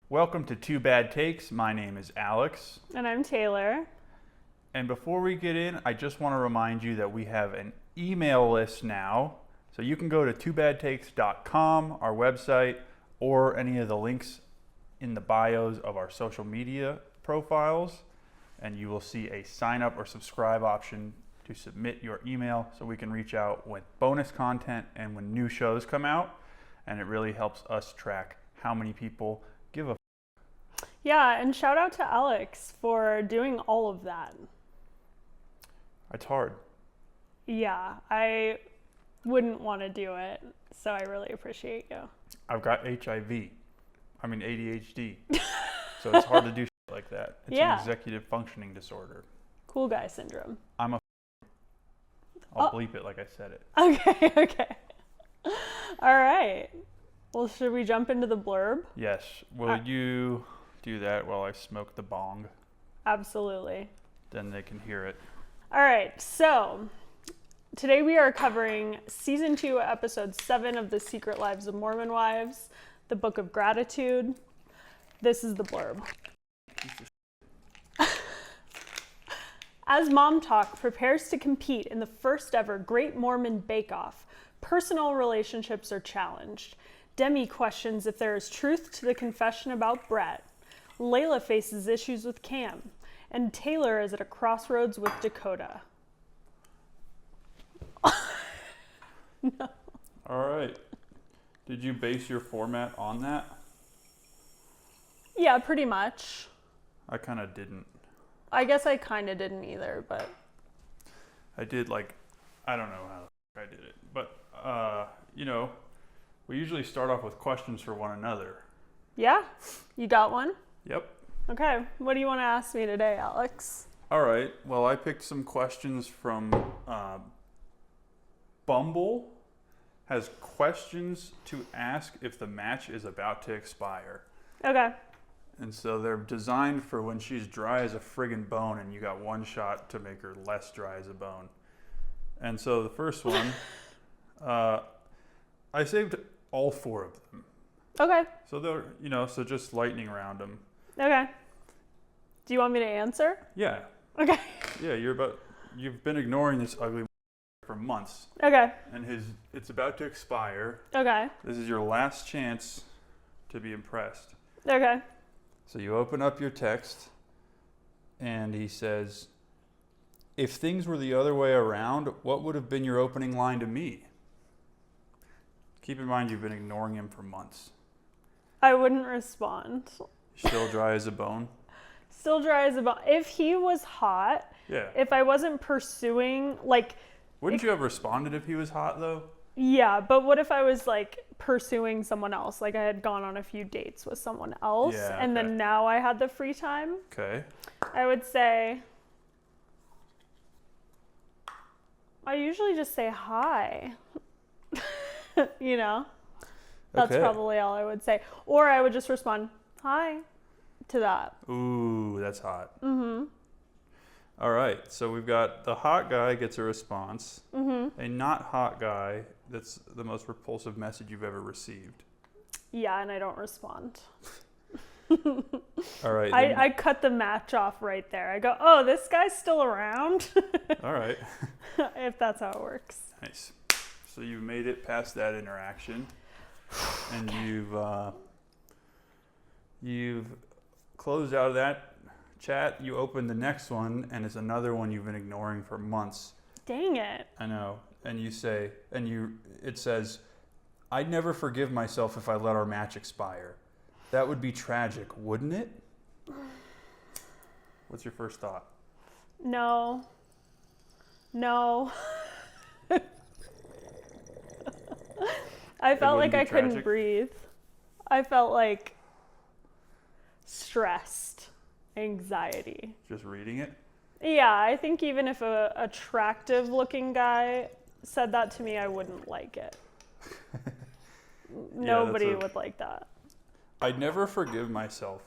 Welcome to Two Bad Takes. My name is Alex. And I'm Taylor. And before we get in, I just want to remind you that we have an email list now. So you can go to twobadtakes.com, our website, or any of the links in the bios of our social media profiles. And you will see a sign up or subscribe option to submit your email so we can reach out with bonus content and when new shows come out. And it really helps us track how many people give a Yeah, and shout out to Alex for doing all of that. It's hard. Yeah, I wouldn't want to do it, so I really appreciate you. I've got ADHD. So it's hard to do shit like that. It's an executive functioning disorder. Cool guy syndrome. I'll bleep it like I said it. Okay. All right. Well, should we jump into the blurb? Yes. Will you do that while I smoke the bong? Absolutely. Then they can hear it. All right. So today we are covering Season 2, Episode 7 of The Secret Lives of Mormon Wives, the Book of Gratitude. This is the blurb. As MomTok prepares to compete in the first ever Great Mormon Bake Off, personal relationships are challenged. Demi questions if there is truth to the confession about Brett. Layla faces issues with Cam. And Taylor is at a crossroads with Dakota. No. All right. Did you base your format on that? Yeah, pretty much. I kind of didn't. I guess I kind of didn't either, but... I did I don't know how I did it. But, we usually start off with questions for one another. Yeah? You got one? Yep. Okay. What do you want to ask me today, Alex? All right. Well, I picked some questions from Bumble. Has questions to ask if the match is about to expire. Okay. And so they're designed for when she's dry as a friggin' bone and you got one shot to make her less dry as a bone. And so the first one, I saved all 4 of them. Okay. So they're, so just lightning round them. Okay. Do you want me to answer? Yeah. Okay. Yeah, you've been ignoring this ugly for months. Okay. And it's about to expire. Okay. This is your last chance to be impressed. Okay. So you open up your text, and he says, if things were the other way around, what would have been your opening line to me? Keep in mind, you've been ignoring him for months. I wouldn't respond. Still dry as a bone? Still dry as a bone. If he was hot, Yeah. if I wasn't pursuing, Wouldn't you have responded if he was hot, though? Yeah, but what if I was pursuing someone else? I had gone on a few dates with someone else, and then now I had the free time. Okay. I would say, I usually just say hi. That's probably all I would say. Or I would just respond, hi, to that. Ooh, that's hot. Mm-hmm. All right, so we've got the hot guy gets a response. Mm-hmm. A not hot guy, that's the most repulsive message you've ever received. Yeah, and I don't respond. All right. I cut the match off right there. I go, oh, this guy's still around? All right. If that's how it works. Nice. So you've made it past that interaction, and you've closed out of that chat. You open the next one, and it's another one you've been ignoring for months. Dang it. I know. And it says, I'd never forgive myself if I let our match expire. That would be tragic, wouldn't it? What's your first thought? No. I felt like I couldn't breathe. I felt stressed, anxiety. Just reading it? Yeah, I think even if a attractive looking guy said that to me, I wouldn't like it. Nobody would like that. I'd never forgive myself.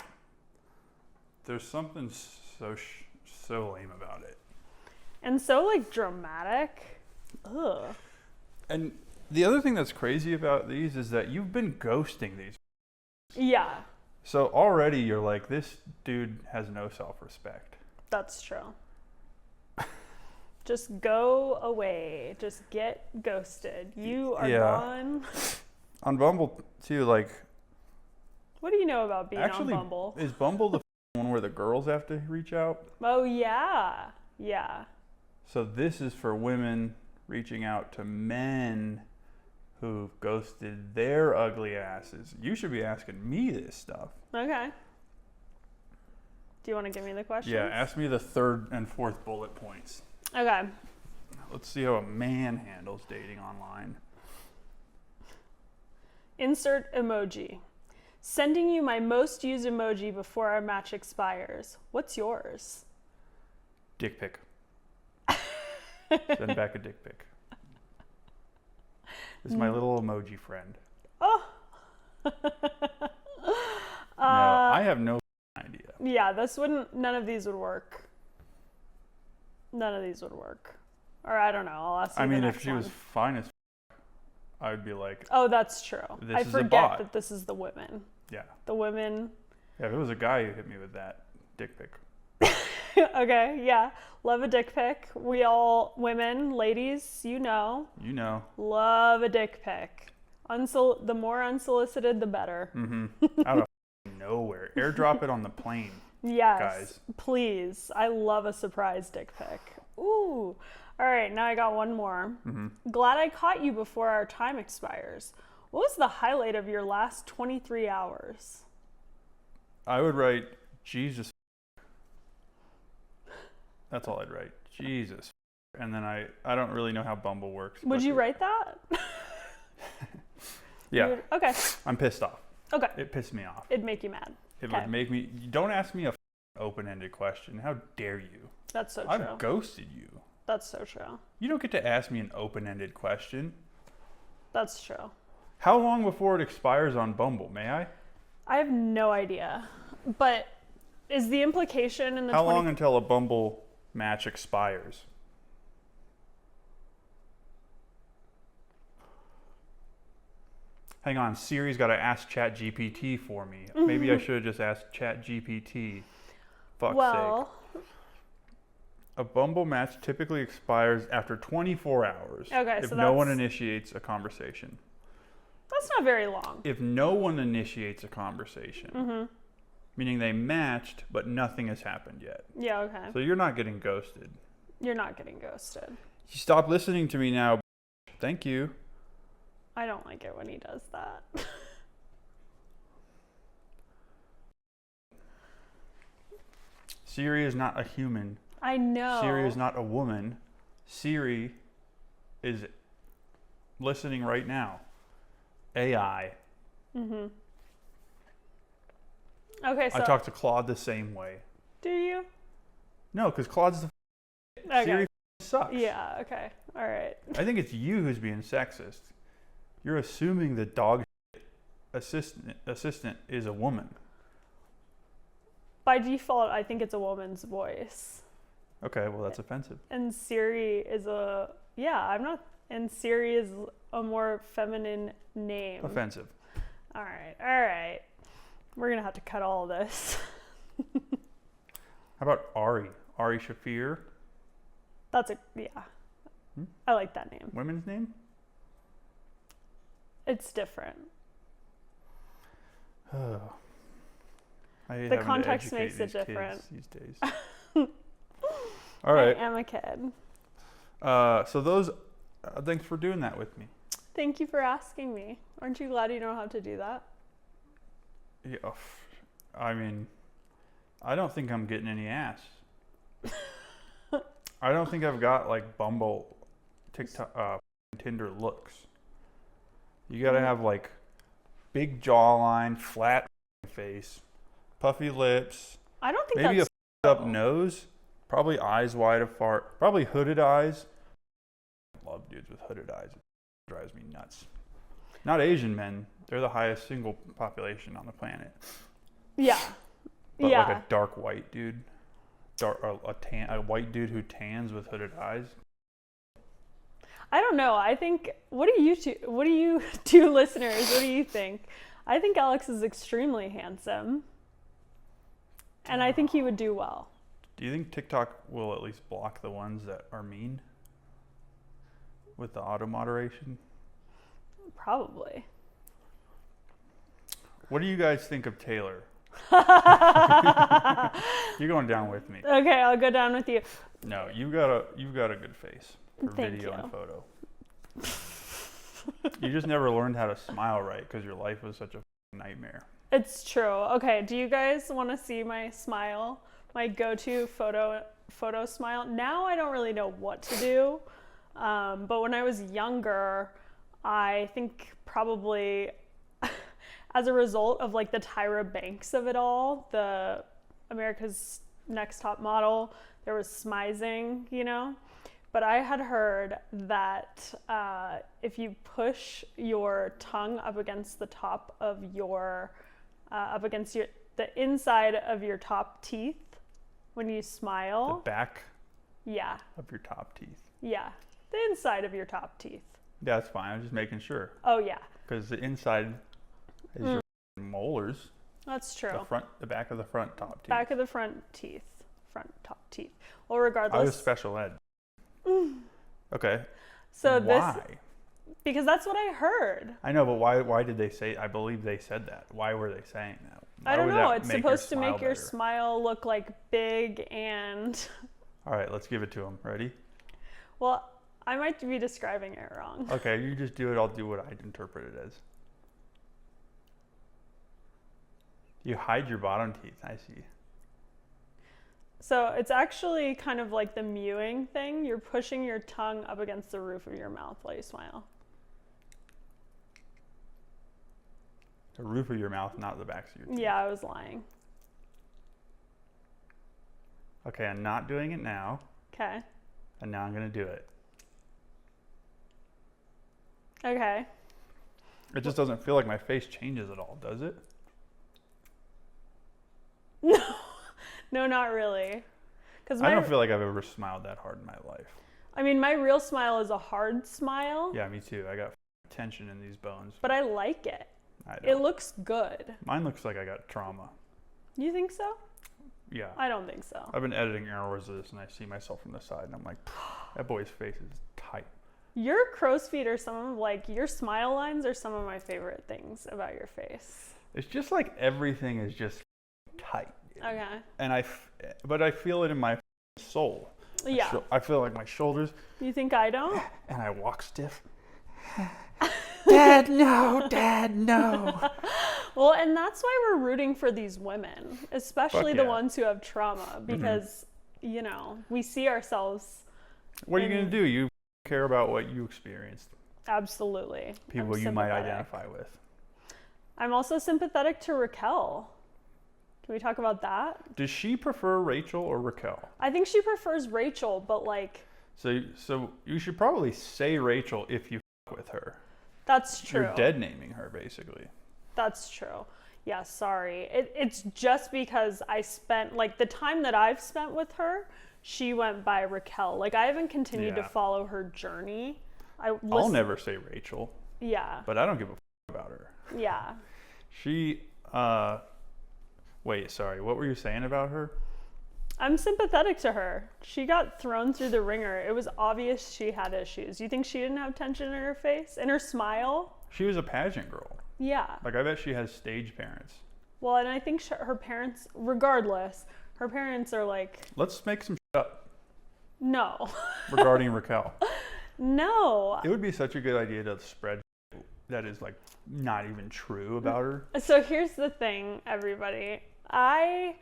There's something so lame about it. And so dramatic. Ugh. And the other thing that's crazy about these is that you've been ghosting these. Yeah. So already you're like, this dude has no self-respect. That's true. Just go away. Just get ghosted. You are gone. On Bumble too, like. What do you know about being actually, on Bumble? Is Bumble the one where the girls have to reach out? Oh yeah, yeah. So this is for women reaching out to men who've ghosted their ugly asses. You should be asking me this stuff. Okay. Do you want to give me the questions? Yeah, ask me the third and fourth bullet points. Okay. Let's see how a man handles dating online. Insert emoji. Sending you my most used emoji before our match expires. What's yours? Dick pic. Send back a dick pic. This is my little emoji friend. Oh. No, I have no idea. Yeah, none of these would work. None of these would work. Or I don't know, I'll ask you the next if she one. was fine as I would be like, oh, that's true. I forget that this is the women. Yeah. The women. Yeah, if it was a guy who hit me with that dick pic. Okay, yeah. Love a dick pic. We all, women, ladies, you know. You know. Love a dick pic. The more unsolicited, the better. Mm-hmm. Out of nowhere. Airdrop it on the plane. Yes, guys. Please. I love a surprise dick pic. Ooh. All right, now I got one more. Mm-hmm. Glad I caught you before our time expires. What was the highlight of your last 23 hours? I would write, Jesus. That's all I'd write. Jesus. And then I don't really know how Bumble works. Would you write that? Yeah. Okay. I'm pissed off. Okay. It pissed me off. It'd make you mad. It would make me. Don't ask me a open-ended question. How dare you? That's so true. I've ghosted you. That's so true. You don't get to ask me an open-ended question. That's true. How long before it expires on Bumble, may I? I have no idea. But is the implication in the How long until a Bumble match expires? Hang on, Siri's got to ask ChatGPT for me. Maybe I should have just asked ChatGPT. Fuck's sake. A Bumble match typically expires after 24 hours if no one initiates a conversation. That's not very long. If no one initiates a conversation, meaning they matched, but nothing has happened yet. Yeah, okay. So you're not getting ghosted. You're not getting ghosted. You stop listening to me now. Thank you. I don't like it when he does that. Siri is not a human. I know. Siri is not a woman. Siri is listening right now. AI. Okay, so I talk to Claude the same way. do you? No, because Claude's the Okay. Siri sucks. Yeah, okay. All right. I think it's you who's being sexist. You're assuming the dog assistant is a woman. By default, I think it's a woman's voice. Okay, well that's offensive. And Siri is and Siri is a more feminine name. Offensive. All right. We're gonna have to cut all of this. How about Ari? Ari Shafir? I like that name. Women's name? It's different. I hate The having to context educate makes it these kids different. these days. All right. I am a kid. So those. Thanks for doing that with me. Thank you for asking me. Aren't you glad you know how to do that? Yeah, I mean, I don't think I'm getting any ass. I don't think I've got like Bumble, TikTok, Tinder looks. You gotta have like big jawline, flat face, puffy lips. I don't think maybe that's a up nose, probably eyes wide apart, probably hooded eyes. I love dudes with hooded eyes. It drives me nuts. Not Asian men. They're the highest single population on the planet. Yeah. But yeah. like a dark white dude, a white dude who tans with hooded eyes. I don't know. I think, what do you two listeners, what do you think? I think Alex is extremely handsome. And I think he would do well. Do you think TikTok will at least block the ones that are mean with the auto moderation? Probably. What do you guys think of Taylor? You're going down with me. Okay, I'll go down with you. No, you've got a good face for Thank video you. and photo. You just never learned how to smile right because your life was such a nightmare. It's true. Okay, do you guys want to see my smile? My go-to photo smile? Now I don't really know what to do. But when I was younger, I think probably as a result of like the Tyra Banks of it all, the America's Next Top Model, there was smizing, you know? But I had heard that if you push your tongue up against the top of your, the inside of your top teeth when you smile. The back Yeah. of your top teeth. Yeah. The inside of your top teeth. Yeah, that's fine. I'm just making sure. Oh, yeah. Because the inside is your molars. That's true. The back of the front top teeth. Back of the front teeth. Front top teeth. Well, regardless. I was special ed. Okay. So why? Because that's what I heard. I know, but why did they say, I believe they said that. Why were they saying that? Why I don't would know. that It's make supposed to your make smile your better? smile look like big and... All right, let's give it to them. Ready? Well, I might be describing it wrong. Okay, you just do it. I'll do what I interpret it as. You hide your bottom teeth. I see. So it's actually kind of like the mewing thing. You're pushing your tongue up against the roof of your mouth while you smile. The roof of your mouth, not the backs of your teeth. Yeah, I was lying. Okay, I'm not doing it now, Okay. and now I'm going to do it. Okay. It just doesn't feel like my face changes at all, does it? No, not really. I don't feel like I've ever smiled that hard in my life. I mean, my real smile is a hard smile. Yeah, me too. I got tension in these bones. But I like it. I It don't. looks good. Mine looks like I got trauma. You think so? Yeah. I don't think so. I've been editing hours of this, and I see myself from the side, and I'm like, that boy's face is tight. Your crow's feet are some of, like, your smile lines are some of my favorite things about your face. It's just like everything is just tight. Okay. And but I feel it in my soul. Yeah. I feel like my shoulders, You think I don't? and I walk stiff. Dad, no, Dad, no. Well, and that's why we're rooting for these women, especially Fuck the yeah. ones who have trauma, because, you know, we see ourselves. What are you going to do? You care about what you experienced. Absolutely. People I'm you might sympathetic. identify with. I'm also sympathetic to Raquel. Can we talk about that? Does she prefer Rachel or Raquel? I think she prefers Rachel, but like, So you should probably say Rachel if you f with her. that's true. You're dead naming her, basically. That's true. Yeah, sorry. It's just because I spent, like, the time that I've spent with her, she went by Raquel. Like, I haven't continued to Yeah. follow her journey. I'll never say Rachel, Yeah, but I don't give a f about her. yeah. She, wait, sorry, what were you saying about her? I'm sympathetic to her. She got thrown through the ringer. It was obvious she had issues. You think she didn't have tension in her face? In her smile? She was a pageant girl. Yeah. Like, I bet she has stage parents. Well, and I think her parents, regardless, her parents are like, Let's make some shit up no. regarding Raquel. No. It would be such a good idea to spread that is, like, not even true about her. So here's the thing, everybody. I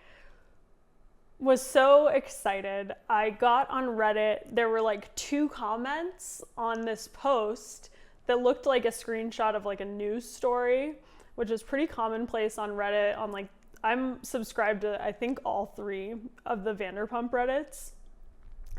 was so excited. I got on Reddit. There were like 2 comments on this post that looked like a screenshot of like a news story, which is pretty commonplace on Reddit. On like, I'm subscribed to, I think, all 3 of the Vanderpump Reddits.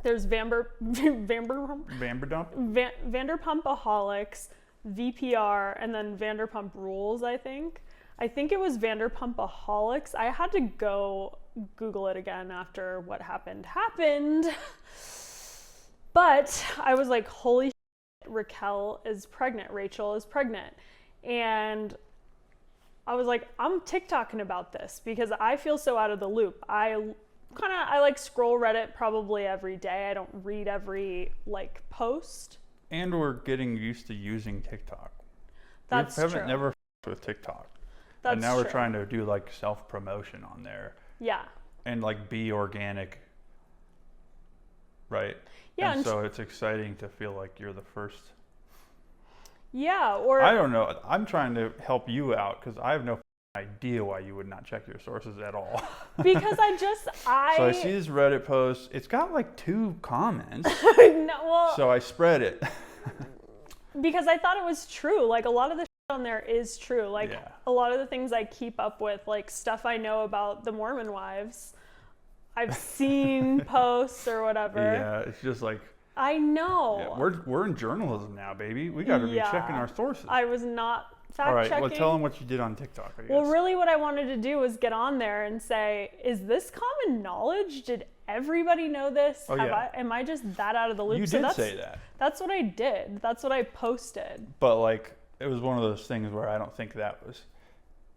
There's Vanderpumpaholics, VPR, and then Vanderpump Rules, I think. I think it was Vanderpumpaholics. I had to go Google it again after what happened. But I was like, holy shit, Raquel is pregnant. Rachel is pregnant. And I was like, I'm TikToking about this because I feel so out of the loop. I like scroll Reddit probably every day. I don't read every like post. And we're getting used to using TikTok. That's we haven't true. never with TikTok. That's and now we're true. trying to do like self-promotion on there. Yeah. And like be organic. Right? Yeah. And so it's exciting to feel like you're the first. Yeah, or I don't know. I'm trying to help you out because I have no idea why you would not check your sources at all. because So I see this Reddit post. It's got like 2 comments. No, well, So I spread it. because I thought it was true. Like a lot of the shit on there is true. Like Yeah. a lot of the things I keep up with, like stuff I know about the Mormon wives. I've seen posts or whatever. Yeah, it's just like I know. yeah, we're in journalism now, baby. We got to be checking our sources. I was not fact All right, checking. well, tell them what you did on TikTok, I guess. Well, really what I wanted to do was get on there and say, is this common knowledge? Did everybody know this? Oh, yeah. Am I just that out of the loop? You did say that. That's what I did. That's what I posted. But like, it was one of those things where I don't think that was,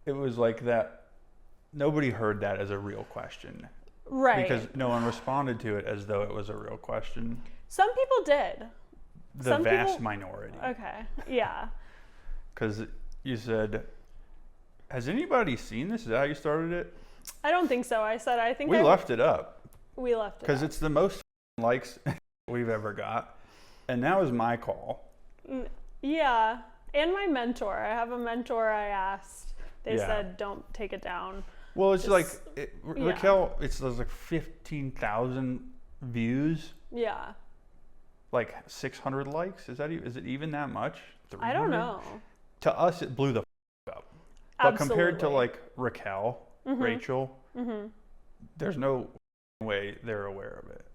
it was like that, nobody heard that as a real question. Right. Because no one responded to it as though it was a real question. Some people did. The Some vast people- minority. Okay. Yeah. Because you said, has anybody seen this? Is that how you started it? I don't think so. I said, I think We left it up. we left it. Because it's the most likes we've ever got. And now is my call. Yeah. And my mentor. I have a mentor I asked. They Yeah. said, don't take it down. Well, it's Just- like, yeah. Raquel, there's like 15,000 views, Yeah. like 600 likes. Is it even that much? I don't 300? know. To us, it blew the up. But compared to Absolutely. like Raquel, Rachel, there's no way they're aware of it.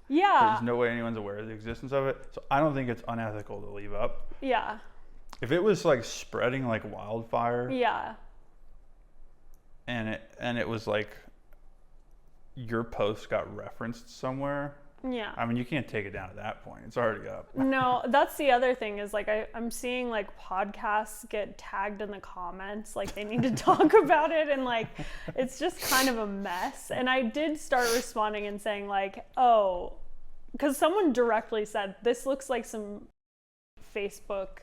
Yeah. There's no way anyone's aware of the existence of it. So I don't think it's unethical to leave up. Yeah. If it was like spreading like wildfire, Yeah. and it was like your post got referenced somewhere, Yeah. I mean, you can't take it down at that point. It's already up. No, that's the other thing is like I'm seeing like podcasts get tagged in the comments, like they need to talk about it, and like it's just kind of a mess. And I did start responding and saying like, oh, because someone directly said this looks like some Facebook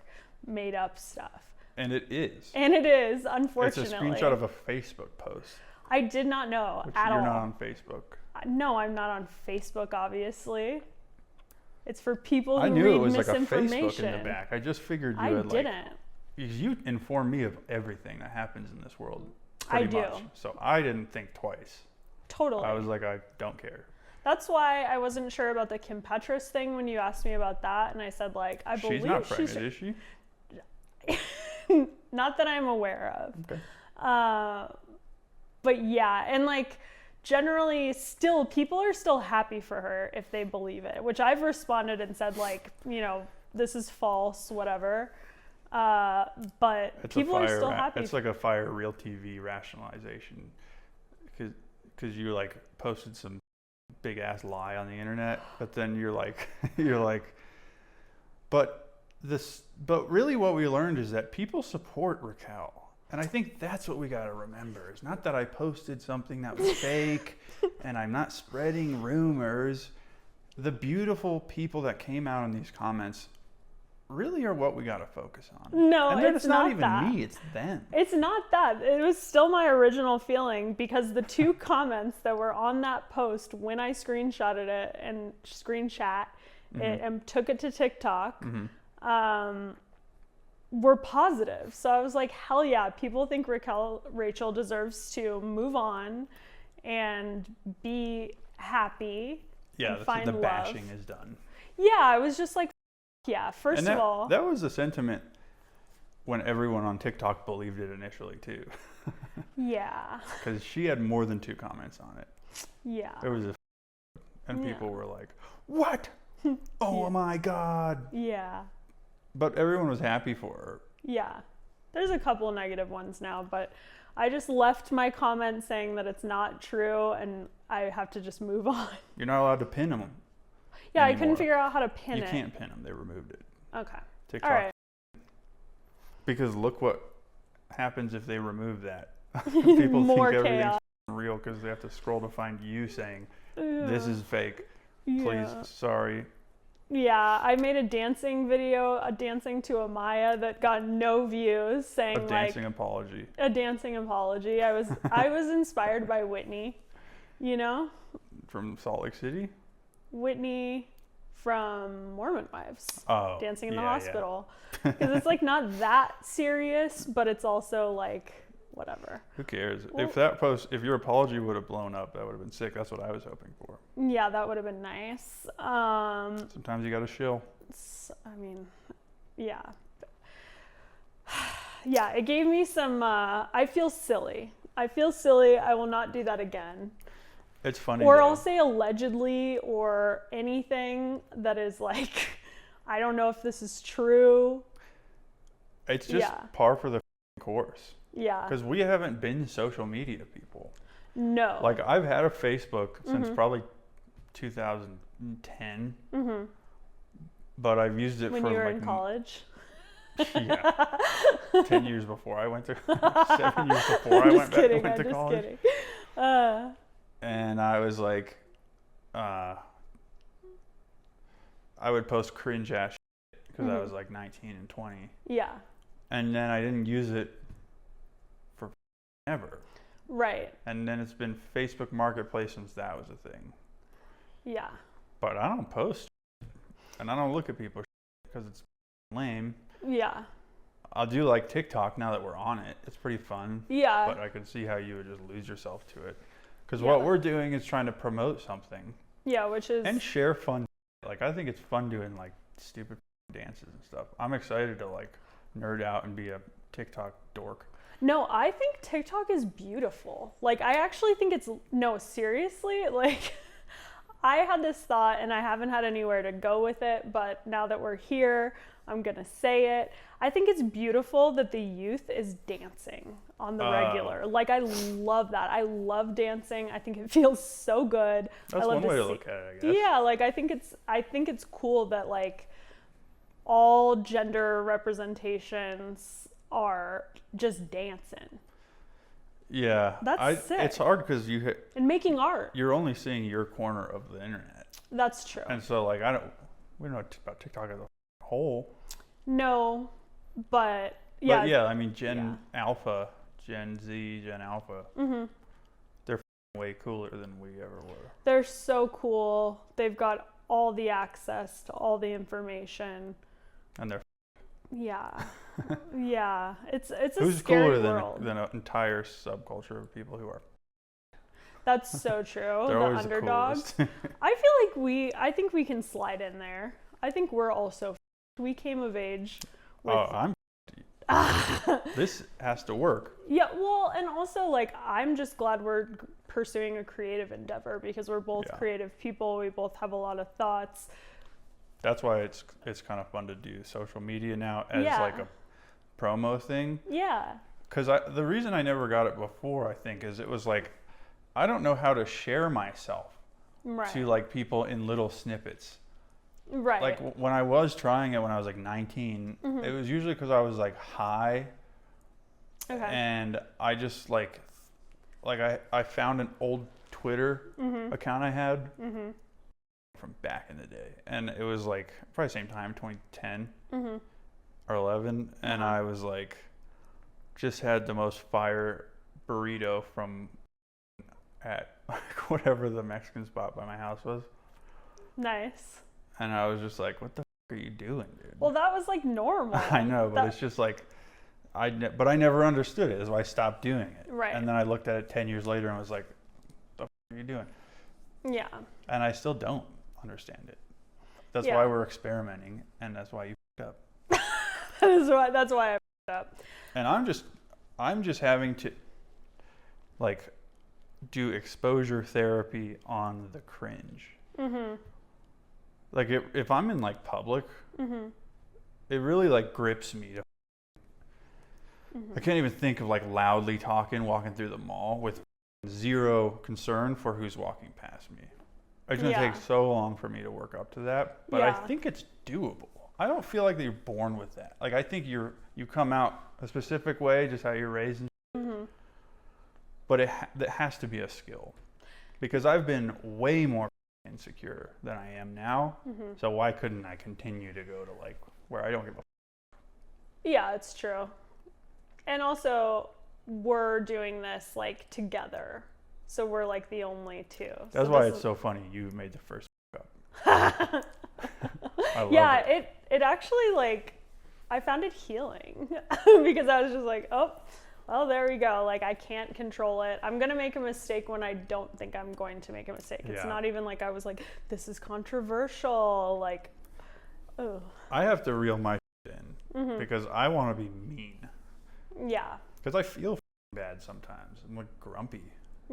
made up stuff. And it is. And it is, It's a unfortunately. screenshot of a Facebook post. I did not know Which at you're all. not on Facebook. No, I'm not on Facebook, obviously. It's for people who I knew read it was like a misinformation. Facebook in the back. I just figured you I had like, didn't. because you inform me of everything that happens in this world. I Pretty do. much. So I didn't think twice. Totally. I was like, I don't care. That's why I wasn't sure about the Kim Petras thing when you asked me about that, and I said like I believe She's not pregnant, is she? not that I'm aware of. Okay. But yeah, and like generally still people are still happy for her if they believe it, which I've responded and said like, you know, this is false, whatever. But It's people are still happy. It's like a fire real TV rationalization. Because you like posted some big ass lie on the internet, but then you're like, but really what we learned is that people support Raquel. And I think that's what we got to remember. It's not that I posted something that was fake and I'm not spreading rumors. The beautiful people that came out in these comments really are what we got to focus on. No, and then it's not not even that. me, it's them. It's not that. It was still my original feeling because the 2 comments that were on that post when I screenshotted it and it and took it to TikTok were positive. So I was like, hell yeah, people think Rachel deserves to move on and be happy Yeah, and find the love. bashing is done. Yeah, I was just like, yeah, first And of all. that was the sentiment when everyone on TikTok believed it initially too. Yeah. Because she had more than 2 comments on it. Yeah. It was and Yeah. people were like, what? Oh my God. Yeah. But everyone was happy for her. Yeah. There's a couple of negative ones now, but I just left my comment saying that it's not true and I have to just move on. You're not allowed to pin them. Yeah, I anymore. couldn't figure out how to pin You it. can't pin them. They removed it. Okay. TikTok. All right. Because look what happens if they remove that? People More think everything's chaos. real because they have to scroll to find you saying, Yeah. this is fake. Please, Yeah. sorry. Yeah, I made a dancing video, dancing to a Maya that got no views, saying A dancing apology. a dancing apology. I was inspired by Whitney, you know, From Salt Lake City? Whitney from Mormon Wives, Oh. dancing in the yeah. hospital, because it's like not that serious, but it's also like whatever. Who cares? Well- If your apology would have blown up, that would have been sick. That's what I was hoping for. Yeah, that would have been nice. Sometimes you gotta shill. I mean, yeah. Yeah, it gave me some, I feel silly. I will not do that again. It's funny. Or though. I'll say allegedly or anything that is like, I don't know if this is true. It's just Yeah. par for the course. Yeah. Because we haven't been social media people. No. Like, I've had a Facebook since Mm-hmm. probably 2010. But I've used it when for you were like in college. Yeah. 10 years before I went to 7 years before I I'm went just kidding. went I'm to just college. kidding. And I was like, I would post cringe ass shit because I was like 19 and 20. Yeah. And then I didn't use it for ever. Right. And then it's been Facebook Marketplace since that was a thing. Yeah. But I don't post and I don't look at people because it's lame. Yeah. I'll do like TikTok now that we're on it. It's pretty fun. Yeah. But I could see how you would just lose yourself to it. Because Yeah. what we're doing is trying to promote something Yeah, which is and share fun. Like, I think it's fun doing like stupid dances and stuff. I'm excited to like nerd out and be a TikTok dork. No, I think TikTok is beautiful. Like, I actually think it's, no, seriously, like, I had this thought and I haven't had anywhere to go with it, but now that we're here, I'm gonna say it. I think it's beautiful that the youth is dancing on the regular. Like, I love that. I love dancing. I think it feels so good. That's I love one way to see- look at it, I guess. Yeah, like, I think it's cool that like all gender representations are just dancing Yeah. That's sick. It's hard because and making art. you're only seeing your corner of the internet. That's true. And so like we don't know about TikTok as a whole. No, but yeah. But yeah, I mean Gen Alpha, Gen Z, Gen Alpha. They're way cooler than we ever were. They're so cool. They've got all the access to all the information. And they're Yeah. Yeah. It's a who's scary cooler world. than an entire subculture of people who are That's so true. they're The always underdogs. the coolest. I think we can slide in there. I think we're also we came of age with this has to work. Yeah, well, and also like I'm just glad we're pursuing a creative endeavor because we're both creative people. We both have a lot of thoughts. That's why it's kind of fun to do social media now as like a promo thing. Yeah. Because the reason I never got it before, I think, is it was like I don't know how to share myself to like people in little snippets. Right. Like when I was trying it when I was like 19, it was usually because I was like high. Okay. And I just like I found an old Twitter account I had from back in the day, and it was like probably same time, 2010 or 11, and I was like just had the most fire burrito from at whatever the Mexican spot by my house was. Nice. And I was just like, what the f- are you doing, dude? Well, that was like normal. I know, but it's just like, but I never understood it. So I stopped doing it. Right. And then I looked at it 10 years later and was like, what the f- are you doing? Yeah. And I still don't understand it. That's Yeah. why we're experimenting, and that's why you f- up. That's why I f***ed up. And I'm just having to, like, do exposure therapy on the cringe. Like if I'm in like public, it really like grips me to. I can't even think of like loudly walking through the mall with zero concern for who's walking past me. It's gonna take so long for me to work up to that, but I think it's doable. I don't feel like you're born with that. Like I think you come out a specific way, just how you're raised. But it has to be a skill, because I've been way more insecure than I am now. So why couldn't I continue to go to like where I don't give a Yeah, it's true. And also, we're doing this like together, so we're like the only two. That's so why it's so funny you made the first up. I love it. It actually, like, I found it healing because I was just like, oh, well, there we go. Like, I can't control it. I'm going to make a mistake when I don't think I'm going to make a mistake. It's not even like I was like, this is controversial. Like, oh. I have to reel my in because I want to be mean. Yeah. Because I feel bad sometimes. I'm like grumpy.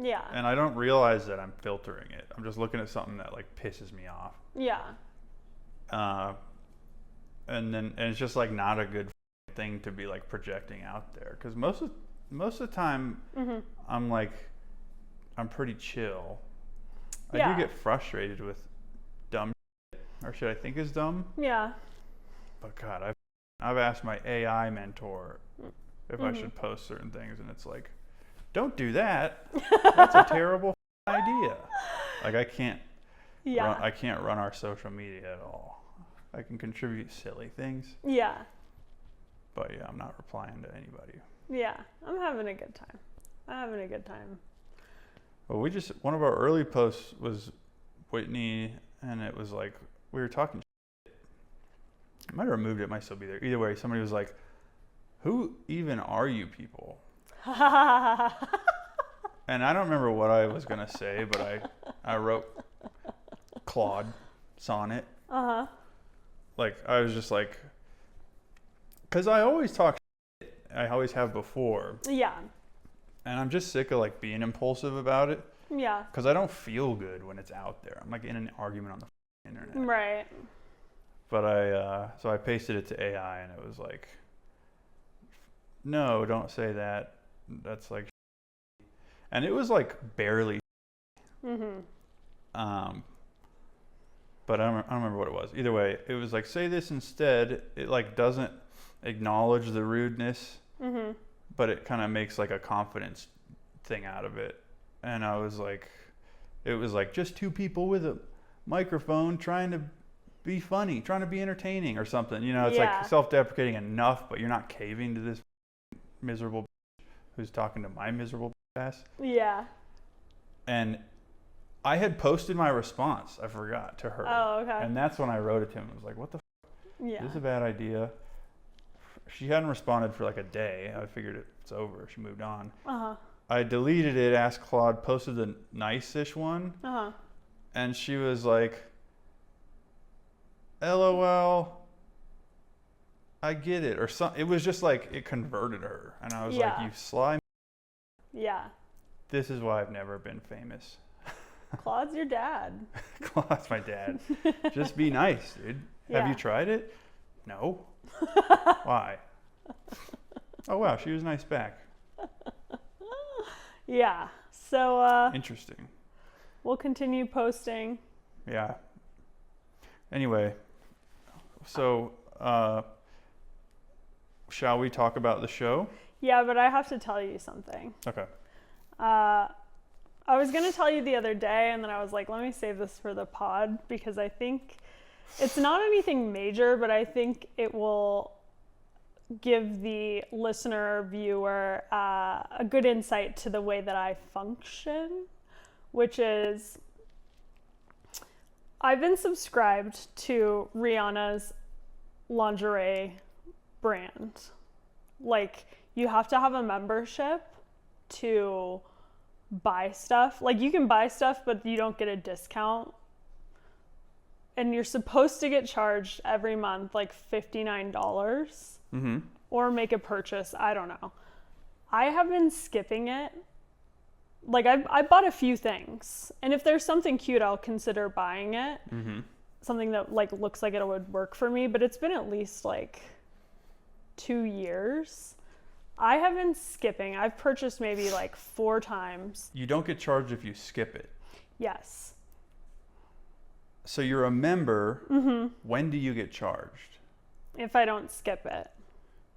Yeah. And I don't realize that I'm filtering it. I'm just looking at something that like pisses me off. Yeah. And it's just like not a good thing to be like projecting out there, because most of the time I'm pretty chill. I do get frustrated with dumb shit, or shit I think is dumb. Yeah. But God, I've asked my AI mentor if I should post certain things, and it's like, don't do that. That's a terrible idea. Like I can't run our social media at all. I can contribute silly things. Yeah. But yeah, I'm not replying to anybody. Yeah, I'm having a good time. Well, one of our early posts was Whitney, and it was like, we were talking shit. I might have removed it, might still be there. Either way, somebody was like, who even are you people? And I don't remember what I was going to say, but I wrote Claude sonnet. Like, I was just like, because I always talk shit. I always have before. Yeah. And I'm just sick of like being impulsive about it. Yeah. Because I don't feel good when it's out there. I'm like in an argument on the internet. Right. But so I pasted it to AI, and it was like, no, don't say that. That's like, and it was like barely. But I don't remember what it was. Either way, it was like, say this instead. It like doesn't acknowledge the rudeness, but it kind of makes like a confidence thing out of it. And I was like, it was like just two people with a microphone trying to be funny, trying to be entertaining or something. You know, it's like self-deprecating enough, but you're not caving to this miserable who's talking to my miserable ass. Yeah. And I had posted my response, I forgot, to her. Oh, okay. And that's when I wrote it to him. I was like, what the Yeah. This is a bad idea. She hadn't responded for like a day. I figured it's over. She moved on. I deleted it, asked Claude, posted the nice-ish one. And she was like, LOL, I get it. Or some, it was just like, it converted her. And I was like, you sly. Yeah. This is why I've never been famous. Claude's your dad. Claude's my dad. Just be nice, dude. Have you tried it? No. Why? Oh, wow. She was nice back. Yeah. So, interesting. We'll continue posting. Yeah. Anyway, so, shall we talk about the show? Yeah, but I have to tell you something. Okay. I was going to tell you the other day, and then I was like, let me save this for the pod, because I think it's not anything major, but I think it will give the listener or viewer a good insight to the way that I function, which is I've been subscribed to Rihanna's lingerie brand. Like, you have to have a membership to buy stuff. Like, you can buy stuff, but you don't get a discount. And you're supposed to get charged every month like $59 or make a purchase. I don't know. I have been skipping it. Like, I bought a few things, and if there's something cute, I'll consider buying it. Something that like looks like it would work for me, but it's been at least like 2 years. I have been skipping. I've purchased maybe like 4 times. You don't get charged if you skip it. Yes. So you're a member. When do you get charged? If I don't skip it.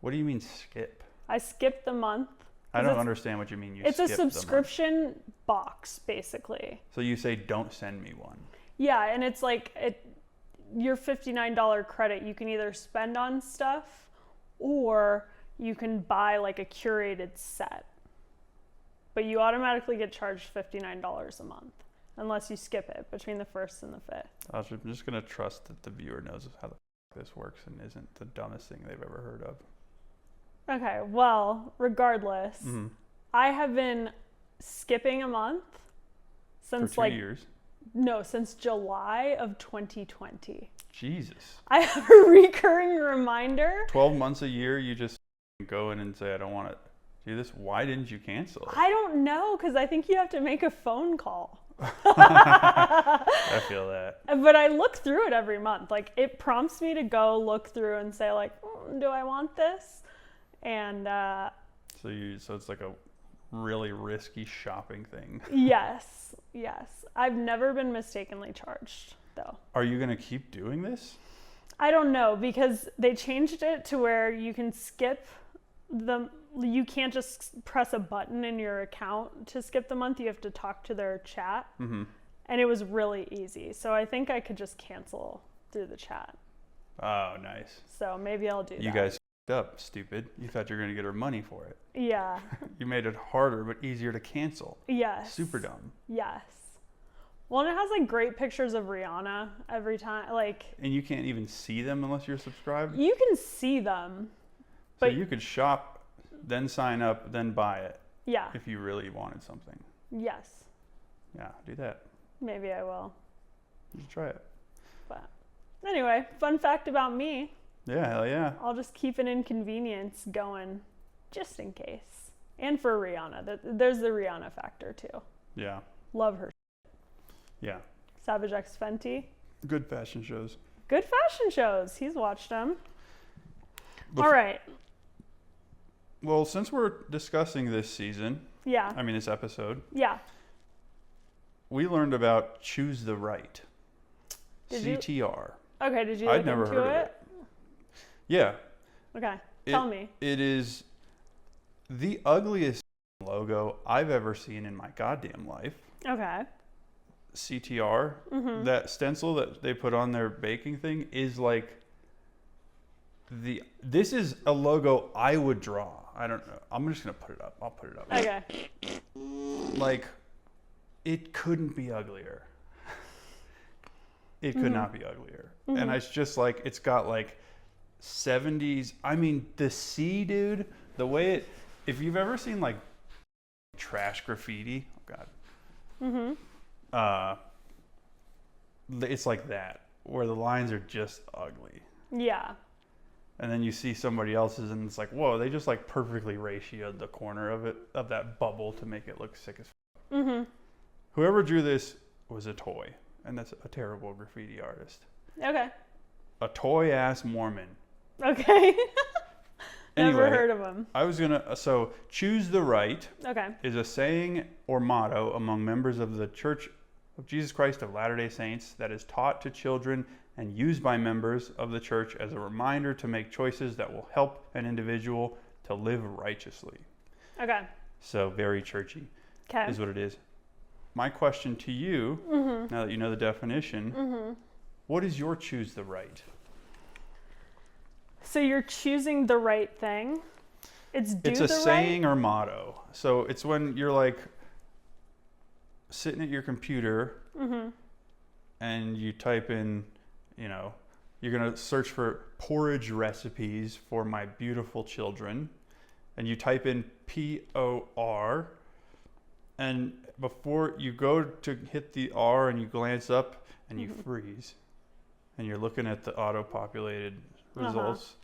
What do you mean skip? I skipped the month. I don't understand what you mean. It's a subscription box, basically. So you say, don't send me one. Yeah, and it's like your $59 credit you can either spend on stuff or you can buy like a curated set. But you automatically get charged $59 a month unless you skip it between the 1st and the 5th. I'm just going to trust that the viewer knows how this works and isn't the dumbest thing they've ever heard of. Okay, well, regardless, I have been skipping a month since For 2 years. No, since July of 2020. Jesus. I have a recurring reminder. 12 months a year, you just go in and say, I don't want to do this. Why didn't you cancel it? I don't know, because I think you have to make a phone call. I feel that. But I look through it every month. Like, it prompts me to go look through and say, like, do I want this? And so it's like a really risky shopping thing. Yes. I've never been mistakenly charged, though. Are you going to keep doing this? I don't know, because they changed it to where you can skip you can't just press a button in your account to skip the month. You have to talk to their chat. Mm-hmm. And it was really easy. So I think I could just cancel through the chat. Oh, nice. So maybe I'll do that. You guys up, stupid. You thought you were going to get her money for it. Yeah. You made it harder but easier to cancel. Yes. Super dumb. Yes. Well, and it has like great pictures of Rihanna every time. And you can't even see them unless you're subscribed? You can see them. But so you could shop, then sign up, then buy it. Yeah. If you really wanted something. Yes. Yeah, do that. Maybe I will. Just try it. But anyway, fun fact about me. Yeah, hell yeah. I'll just keep an inconvenience going just in case. And for Rihanna. There's the Rihanna factor too. Yeah. Love her. Yeah. Savage X Fenty. Good fashion shows. Good fashion shows. He's watched them. All right. Well, since we're discussing this season. Yeah. I mean, this episode. Yeah. We learned about Choose the Right. CTR. Okay, did you look I'd never into heard of it. Yeah. Okay, tell me. It is the ugliest logo I've ever seen in my goddamn life. Okay. CTR, that stencil that they put on their baking thing is like this is a logo I would draw. I don't know. I'm just going to put it up. I'll put it up. Okay. Like, it couldn't be uglier. It could not be uglier. And it's just like, it's got like 70s. I mean, the C, dude, the way if you've ever seen like trash graffiti, oh God. It's like that, where the lines are just ugly. Yeah. And then you see somebody else's and it's like, whoa, they just like perfectly ratioed the corner of that bubble to make it look sick as f. Whoever drew this was a toy, and that's a terrible graffiti artist. Okay. A toy-ass Mormon. Okay. Anyway, Never heard of him. I was so Choose the Right Okay. is a saying or motto among members of the Church of Jesus Christ of Latter-day Saints that is taught to children and used by members of the church as a reminder to make choices that will help an individual to live righteously. Okay. So very churchy is what it is. My question to you, now that you know the definition, what is your Choose the Right? So you're choosing the right thing? It's a saying or motto. So it's when you're like sitting at your computer and you type in, you're going to search for porridge recipes for my beautiful children. And you type in POR. And before you go to hit the R and you glance up and you freeze. And you're looking at the auto-populated results.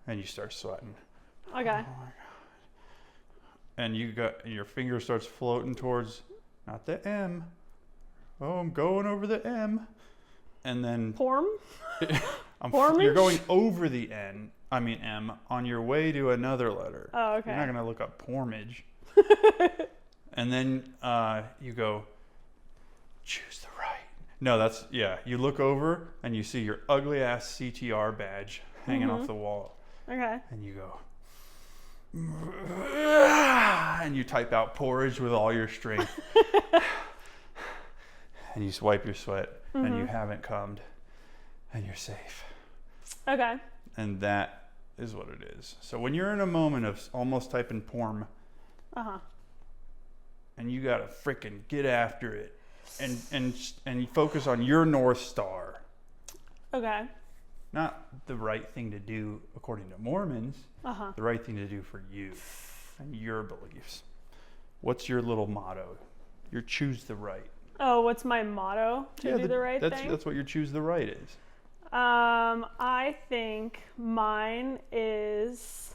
And you start sweating. Okay. Oh my God. And your finger starts floating towards, not the M. Oh, I'm going over the M. And then you're going over the M on your way to another letter. Oh, okay. You're not going to look up pormage. And then you go, choose the right. No, you look over and you see your ugly ass CTR badge hanging off the wall. Okay. And you go, and you type out porridge with all your strength. And you wipe your sweat, and you haven't cummed, and you're safe. Okay. And that is what it is. So when you're in a moment of almost typing porn, and you gotta freaking get after it, and you focus on your North Star. Okay. Not the right thing to do according to Mormons, the right thing to do for you and your beliefs. What's your little motto? Your choose the right. Oh, what's my motto to do the right thing? That's what your choose the right is. I think mine is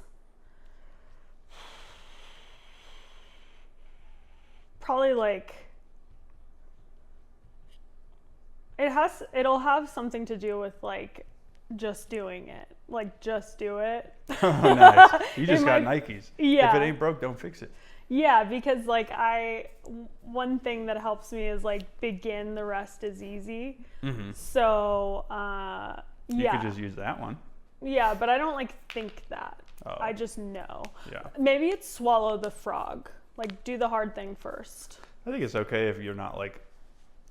probably like it'll have something to do with like just doing it. Like just do it. Oh, nice. You just got Nikes. Yeah. If it ain't broke, don't fix it. Yeah, because like one thing that helps me is like begin, the rest is easy. So You could just use that one. Yeah, but I don't like think that. Oh. I just know. Yeah. Maybe it's swallow the frog. Like do the hard thing first. I think it's okay if you're not like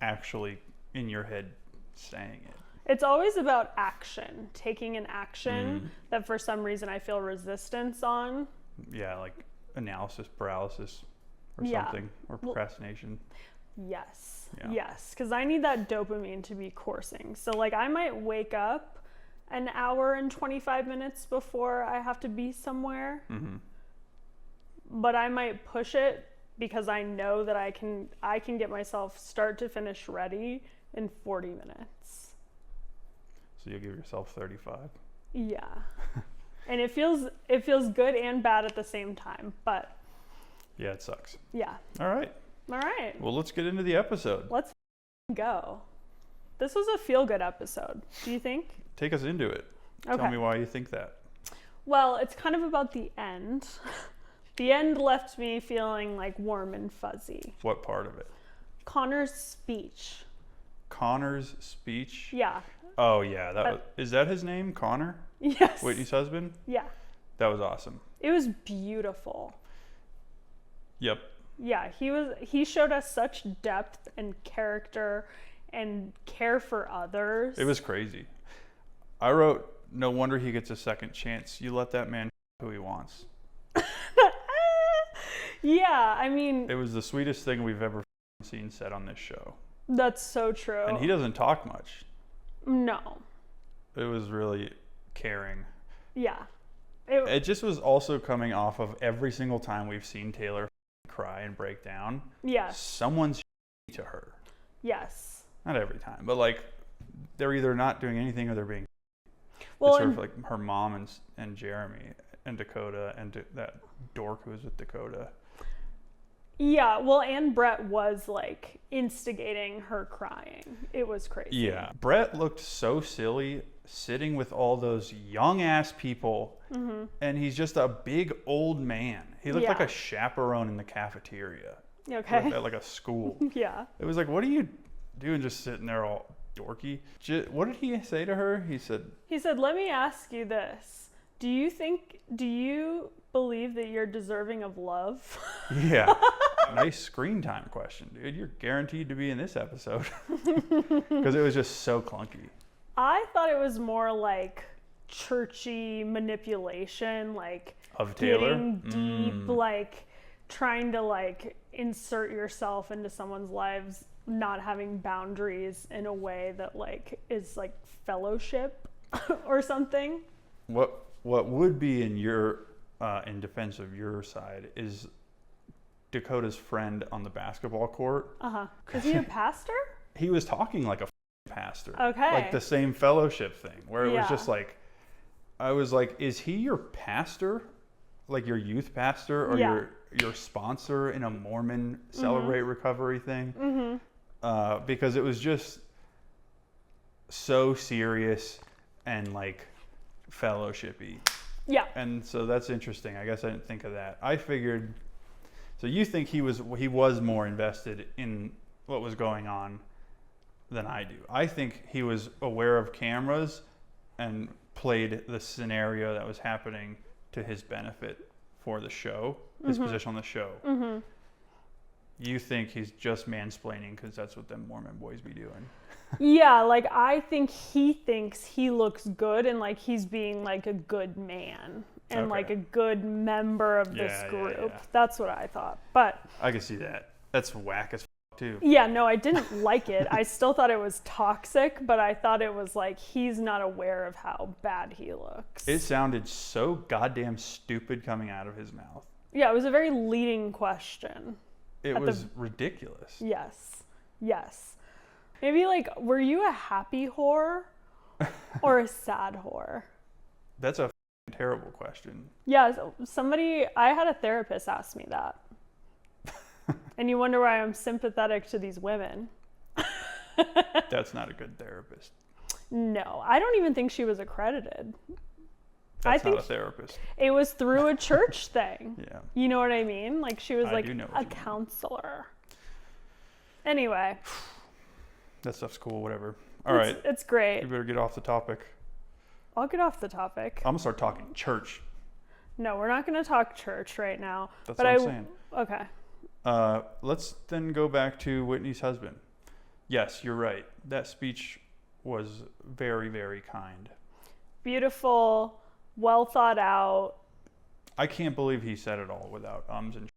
actually in your head saying it. It's always about action, taking an action that for some reason I feel resistance on. Yeah, like analysis paralysis or something, or procrastination. Yes. Yeah. Yes, because I need that dopamine to be coursing. So like I might wake up an hour and 25 minutes before I have to be somewhere. But I might push it because I know that I can get myself start to finish ready in 40 minutes. So you'll give yourself 35. Yeah. And it feels good and bad at the same time, but Yeah, it sucks. yeah. All right. All right. Well, let's get into the episode. Let's go. This was a feel-good episode. Do you think? Take us into it. Okay. Tell me why you think that. Well, it's kind of about the end. The end left me feeling like warm and fuzzy. What part of it? Connor's speech. Connor's speech? Yeah. Oh, yeah. Is that his name? Connor? Yes. Whitney's husband? Yeah. That was awesome. It was beautiful. Yep. Yeah, he showed us such depth and character and care for others. It was crazy. I wrote, no wonder he gets a second chance. You let that man who he wants. Yeah, I mean... It was the sweetest thing we've ever seen said on this show. That's so true. And he doesn't talk much. No. It was really caring. Yeah. It just was also coming off of every single time we've seen Taylor cry and break down. Yes. Someone's to her. Yes. Not every time, but like they're either not doing anything or they're being. Well, it's sort of like her mom and Jeremy and Dakota and that dork who was with Dakota. Yeah, well, and Brett was like instigating her crying. It was crazy. Yeah. Brett looked so silly sitting with all those young ass people, and he's just a big old man. He looked like a chaperone in the cafeteria. Okay. Like a school. Yeah. It was like, what are you doing just sitting there all dorky? What did he say to her? He said, let me ask you this. Do you believe that you're deserving of love? Yeah. Nice screen time question, dude. You're guaranteed to be in this episode. Because it was just so clunky. I thought it was more like churchy manipulation, like of Taylor? getting deep, like trying to like insert yourself into someone's lives, not having boundaries in a way that like is like fellowship or something. What would be in your in defense of your side is Dakota's friend on the basketball court. Is he a pastor? He was talking like a pastor. Okay. Like the same fellowship thing where it was just like, I was like, is he your pastor? Like your youth pastor or your sponsor in a Mormon Celebrate Recovery thing? Because it was just so serious and like fellowshipy. Yeah. And so that's interesting. I guess I didn't think of that. I figured, so you think he was more invested in what was going on than I do. I think he was aware of cameras and played the scenario that was happening to his benefit for the show, his position on the show. Mm-hmm. You think he's just mansplaining because that's what them Mormon boys be doing. Yeah, like I think he thinks he looks good and like he's being like a good man and like a good member of this group. Yeah. That's what I thought. But I can see that. That's whack as too. Yeah, no, I didn't like it. I still thought it was toxic, but I thought it was like he's not aware of how bad he looks. It sounded so goddamn stupid coming out of his mouth. Yeah, it was a very leading question. It was ridiculous. Yes. Maybe like, were you a happy whore or a sad whore? That's a terrible question. Yeah, I had a therapist ask me that. And you wonder why I'm sympathetic to these women. That's not a good therapist. No, I don't even think she was accredited. That's not a therapist. It was through a church thing. Yeah. You know what I mean? Like she was like a counselor. Anyway. That stuff's cool, whatever. All right. It's great. You better get off the topic. I'll get off the topic. I'm going to start talking church. No, we're not going to talk church right now. That's what I'm saying. Okay. Let's then go back to Whitney's husband. Yes, you're right. That speech was very, very kind. Beautiful, well thought out. I can't believe he said it all without ums and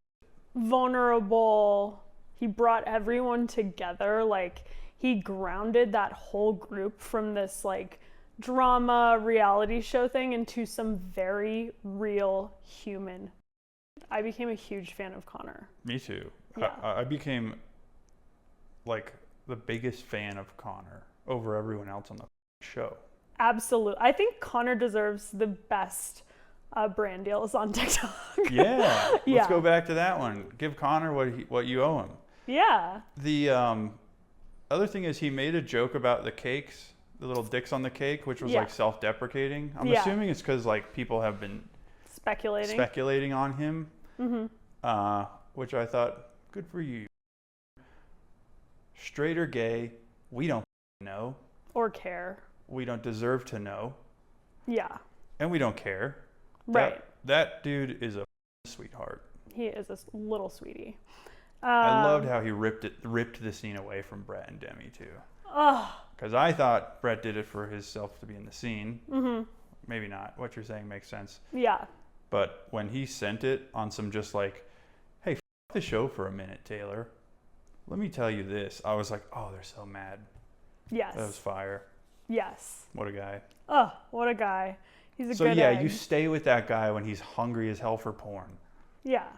vulnerable. He brought everyone together. Like he grounded that whole group from this like drama reality show thing into some very real human. I became a huge fan of Connor. Me too. Yeah. I became like the biggest fan of Connor over everyone else on the show. Absolutely. I think Connor deserves the best brand deals on TikTok. Yeah. Let's go back to that one. Give Connor what you owe him. Yeah. The other thing is he made a joke about the cakes, the little dicks on the cake, which was like self-deprecating. I'm assuming it's because like people have been speculating on him, which I thought, good for you. Straight or gay, we don't know. Or care. We don't deserve to know. Yeah. And we don't care. Right. That dude is a sweetheart. He is a little sweetie. I loved how he ripped the scene away from Brett and Demi too. Because I thought Brett did it for himself to be in the scene. Mm-hmm. Maybe not. What you're saying makes sense. Yeah. But when he sent it on some just like, hey, f*** the show for a minute, Taylor. Let me tell you this. I was like, oh, they're so mad. Yes. That was fire. Yes. What a guy. Oh, what a guy. He's a good So yeah, egg. you stay with that guy when he's hungry as hell for porn. Yeah.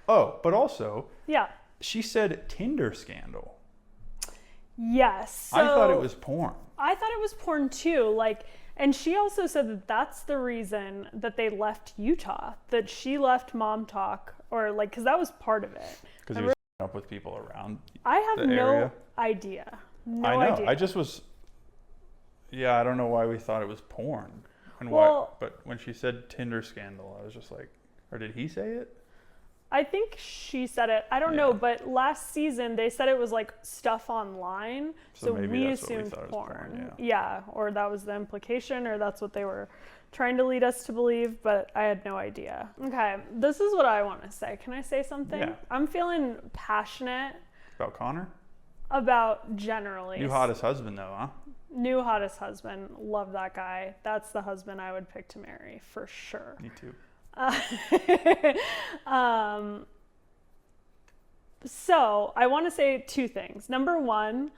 Oh, but also, yeah, she said Tinder scandal. Yes. So I thought it was porn. I thought it was porn too. Like, and she also said that that's the reason that they left Utah. That she left MomTok, or like, because that was part of it. Because he was up with people around. I have the no area. idea. I know. Idea. I just was. Yeah, I don't know why we thought it was porn, and well, why. But when she said Tinder scandal, I was just like, or did he say it? I think she said it. I don't know, but last season they said it was like stuff online, so we assumed porn. Yeah, or that was the implication, or that's what they were trying to lead us to believe, but I had no idea. Okay, this is what I want to say. Can I say something? Yeah. I'm feeling passionate About Connor? about generally. New hottest husband though, huh? New hottest husband. Love that guy. That's the husband I would pick to marry for sure. Me too. So I want to say two things. Number one,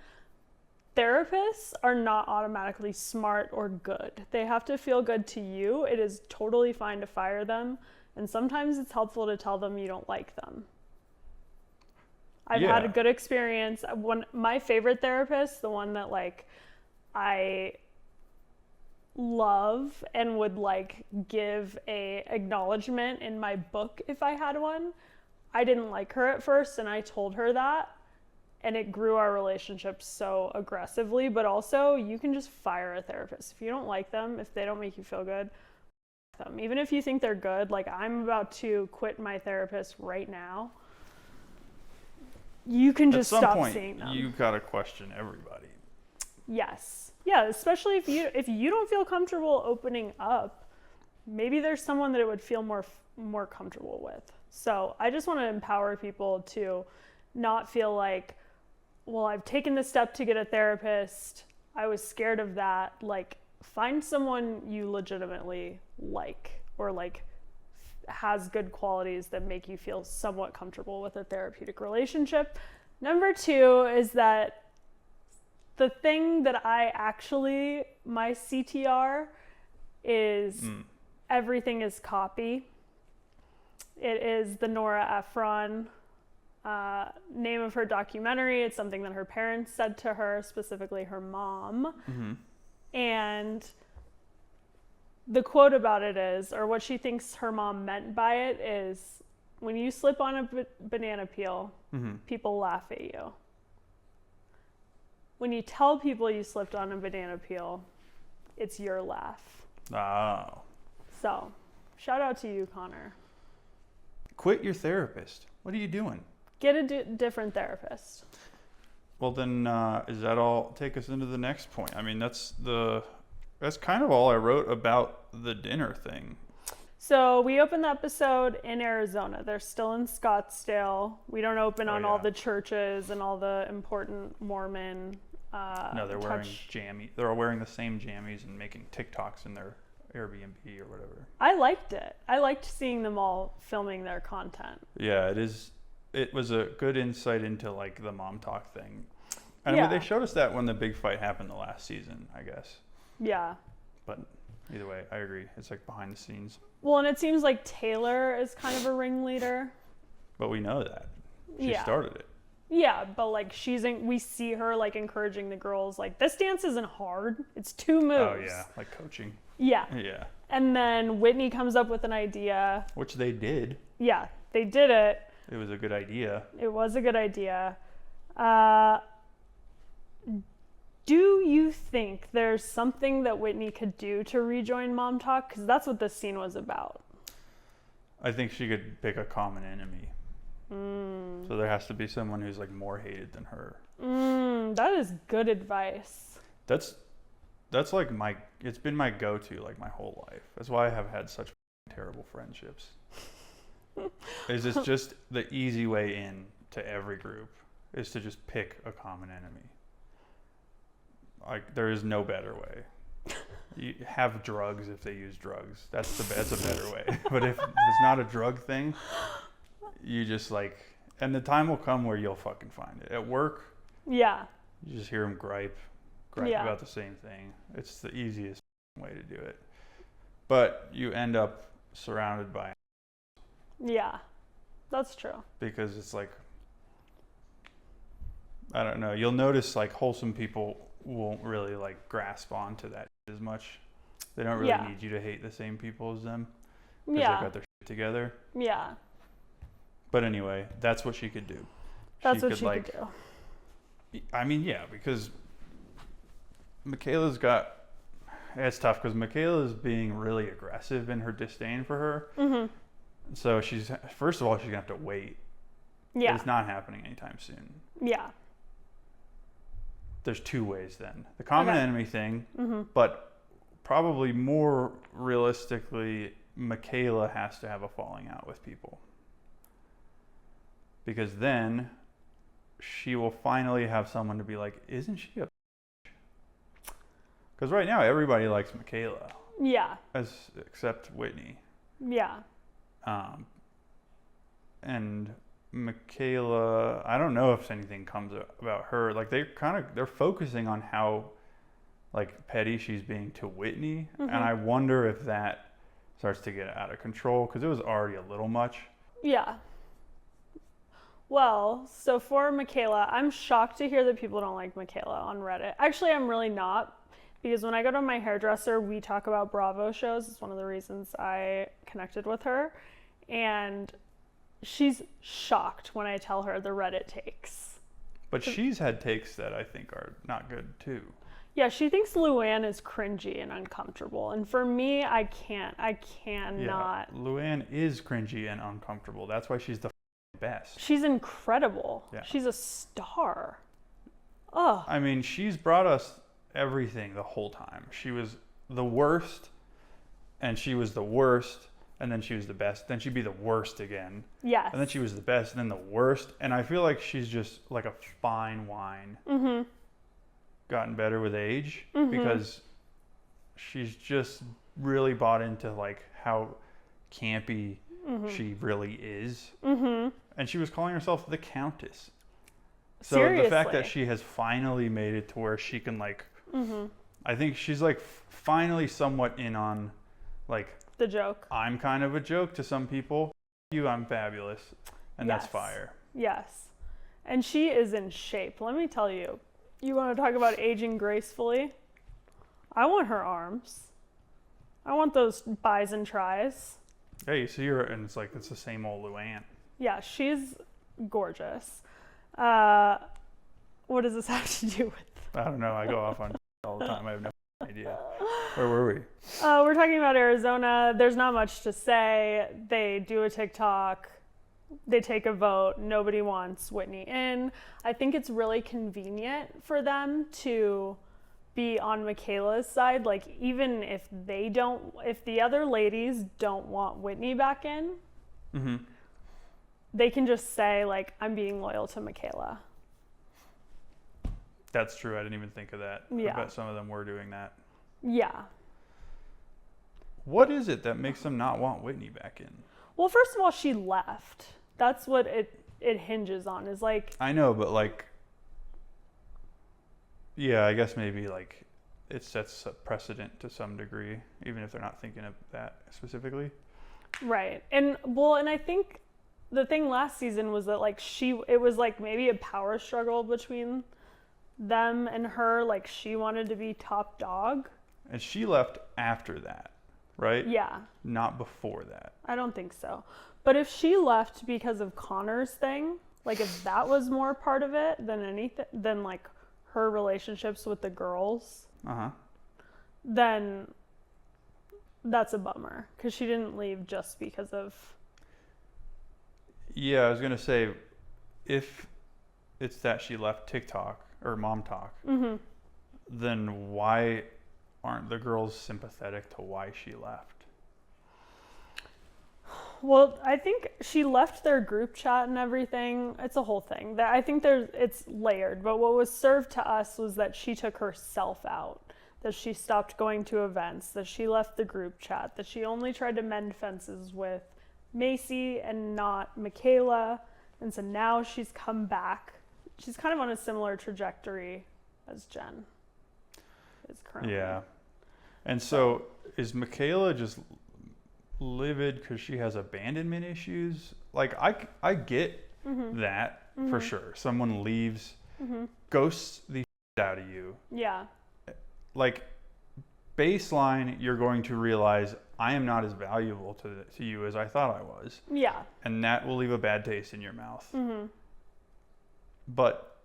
therapists are not automatically smart or good. They have to feel good to you. It is totally fine to fire them. And sometimes it's helpful to tell them you don't like them. I've had a good experience. My favorite therapist, the one that like I love and would like give a acknowledgement in my book if I had one. I didn't like her at first and I told her that, and it grew our relationship so aggressively. But also you can just fire a therapist if you don't like them, if they don't make you feel good. Them. Even if you think they're good, like I'm about to quit my therapist right now. You can just stop seeing them. You gotta question everybody. Yes. Yeah, especially if you don't feel comfortable opening up, maybe there's someone that it would feel more comfortable with. So I just want to empower people to not feel like, well, I've taken the step to get a therapist. I was scared of that. Like, find someone you legitimately like, or like has good qualities that make you feel somewhat comfortable with a therapeutic relationship. Number 2 is that the thing that my CTR is everything is copy. It is the Nora Ephron name of her documentary. It's something that her parents said to her, specifically her mom. Mm-hmm. And the quote about it is, or what she thinks her mom meant by it is, when you slip on a banana peel, people laugh at you. When you tell people you slipped on a banana peel, it's your laugh. Oh. So, shout out to you, Connor. Quit your therapist. What are you doing? Get a different therapist. Well, then, is that all? Take us into the next point. I mean, that's kind of all I wrote about the dinner thing. So we opened the episode in Arizona. They're still in Scottsdale. We don't open on all the churches and all the important Mormon. No, they're wearing jammies. They're all wearing the same jammies and making TikToks in their Airbnb or whatever. I liked it. I liked seeing them all filming their content. Yeah, it is. It was a good insight into like the MomTok thing. And I mean, they showed us that when the big fight happened the last season, I guess. Yeah. But either way, I agree. It's like behind the scenes. Well, and it seems like Taylor is kind of a ringleader. But we know that. She started it. Yeah, but like we see her like encouraging the girls, like, this dance isn't hard. It's 2 moves. Oh yeah, like coaching. Yeah. Yeah. And then Whitney comes up with an idea. Which they did. Yeah, they did it. It was a good idea. It was a good idea. Do you think there's something that Whitney could do to rejoin MomTok? Because that's what this scene was about. I think she could pick a common enemy. So there has to be someone who's like more hated than her. That is good advice. That's like it's been my go-to like my whole life. That's why I have had such terrible friendships. Is it's just the easy way in to every group is to just pick a common enemy. Like, there is no better way. You have drugs if they use drugs. That's a better way. But if it's not a drug thing, you just like, and the time will come where you'll fucking find it. At work, yeah, you just hear them gripe about the same thing. It's the easiest way to do it. But you end up surrounded by. Yeah, that's true. Because it's like, I don't know. You'll notice like wholesome people won't really like grasp onto that as much. They don't really need you to hate the same people as them. Because they've got their shit together. Yeah. But anyway, that's what she could do. That's what she could do. I mean, yeah, because Michaela's got. It's tough because Michaela is being really aggressive in her disdain for her. Mm-hmm. So first of all, she's gonna have to wait. Yeah. It's not happening anytime soon. Yeah. There's 2 ways then. The common enemy thing, but probably more realistically, Michaela has to have a falling out with people. Because then she will finally have someone to be like, isn't she a Because right now everybody likes Michaela. Yeah. Except Whitney. Yeah. And Michaela, I don't know if anything comes about her. Like they're focusing on how like petty she's being to Whitney, and I wonder if that starts to get out of control because it was already a little much. Yeah. Well, so for Michaela, I'm shocked to hear that people don't like Michaela on Reddit. Actually, I'm really not, because when I go to my hairdresser, we talk about Bravo shows. It's one of the reasons I connected with her. And she's shocked when I tell her the Reddit takes. But she's had takes that I think are not good too. Yeah, she thinks Luann is cringy and uncomfortable. And for me, I cannot. Yeah, Luann is cringy and uncomfortable. That's why she's the best. She's incredible. Yeah. She's a star. Oh. I mean, she's brought us everything the whole time. She was the worst, and she was the worst, and then she was the best. Then she'd be the worst again. Yes. And then she was the best, and then the worst. And I feel like she's just like a fine wine. Mm-hmm. Gotten better with age, because she's just really bought into like how campy she really is. Mm-hmm. And she was calling herself the Countess. So Seriously. the fact that she has finally made it to where she can like, I think she's like finally somewhat in on like the joke. I'm kind of a joke to some people. You, I'm fabulous. And Yes. that's fire. Yes. And she is in shape. Let me tell you. You want to talk about aging gracefully? I want her arms. I want those bis and tris. Yeah, you see her and it's like, it's the same old Luann. Yeah, she's gorgeous. What does this have to do with? I don't know. I go off on all the time. I have no idea. Where were we? We're talking about Arizona. There's not much to say. They do a TikTok. They take a vote. Nobody wants Whitney in. I think it's really convenient for them to be on Michaela's side. Like, even if the other ladies don't want Whitney back in, they can just say, like, I'm being loyal to Michaela. That's true. I didn't even think of that. Yeah. I bet some of them were doing that. Yeah. What is it that makes them not want Whitney back in? Well, first of all, she left. That's what it hinges on, is like... I know, but like... Yeah, I guess maybe like it sets a precedent to some degree, even if they're not thinking of that specifically. Right. And I think the thing last season was that like it was like maybe a power struggle between them and her. Like, she wanted to be top dog. And she left after that, right? Yeah. Not before that. I don't think so. But if she left because of Connor's thing, like if that was more part of it than like her relationships with the girls, then that's a bummer, because she didn't leave just because of... Yeah, I was going to say, if it's that she left TikTok or MomTok, then why aren't the girls sympathetic to why she left? Well, I think she left their group chat and everything. It's a whole thing. I think it's layered, but what was served to us was that she took herself out, that she stopped going to events, that she left the group chat, that she only tried to mend fences with Macy and not Michaela, and so now she's come back. She's kind of on a similar trajectory as Jen is currently. Yeah. And so is Michaela just livid because she has abandonment issues? Like, I get that for sure. Someone leaves, ghosts the out of you. Yeah. Like, baseline, you're going to realize I am not as valuable to you as I thought I was. Yeah. And that will leave a bad taste in your mouth. But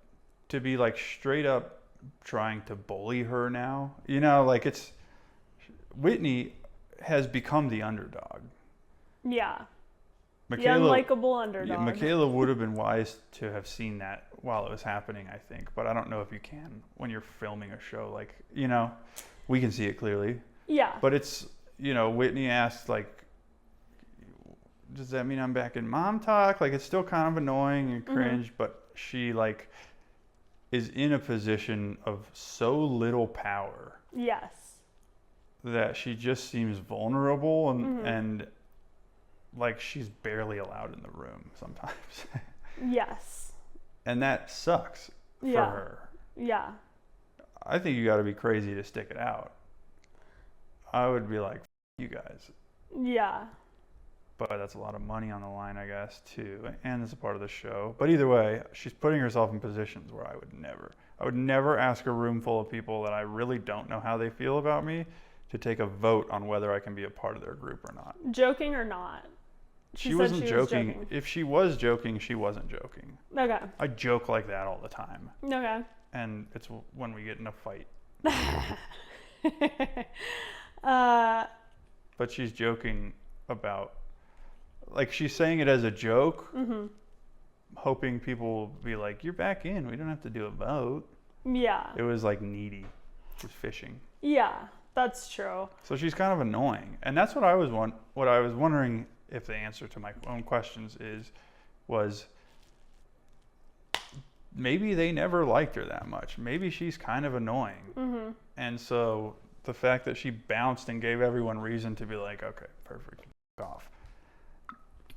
to be like straight up trying to bully her now, like, it's Whitney has become the underdog. Yeah. Michaela, the unlikable underdog. Yeah, Michaela would have been wise to have seen that while it was happening, I think. But I don't know if you can when you're filming a show. Like, we can see it clearly. Yeah. But it's, Whitney asked, like, does that mean I'm back in MomTok? Like, it's still kind of annoying and cringe, but she, like, is in a position of so little power. Yes. That she just seems vulnerable and like she's barely allowed in the room sometimes. Yes. And that sucks for her. Yeah. I think you got to be crazy to stick it out. I would be like, you guys. Yeah. But that's a lot of money on the line, I guess, too. And it's a part of the show. But either way, she's putting herself in positions where I would never ask a room full of people that I really don't know how they feel about me to take a vote on whether I can be a part of their group or not. Joking or not? She wasn't joking. If she was joking, she wasn't joking. Okay. I joke like that all the time. Okay. And it's when we get in a fight. But she's joking about, like, she's saying it as a joke, hoping people will be like, you're back in. We don't have to do a vote. Yeah. It was like needy. She's fishing. Yeah, that's true. So she's kind of annoying. And that's what I was wondering if the answer to my own questions was maybe they never liked her that much. Maybe she's kind of annoying. Mm-hmm. And so the fact that she bounced and gave everyone reason to be like, okay, perfect, off.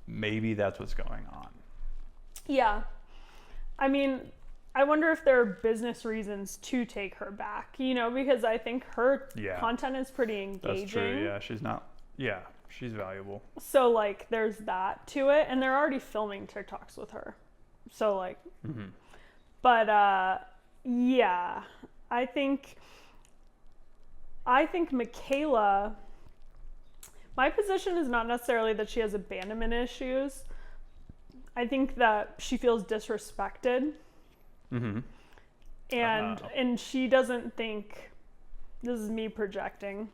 Maybe that's what's going on. Yeah. I mean, I wonder if there are business reasons to take her back, because I think her content is pretty engaging. That's true, yeah. She's valuable. So, like, there's that to it. And they're already filming TikToks with her. So, like, mm-hmm. But, yeah, I think Michaela, my position is not necessarily that she has abandonment issues. I think that she feels disrespected. Mm-hmm. And she doesn't think, this is me projecting,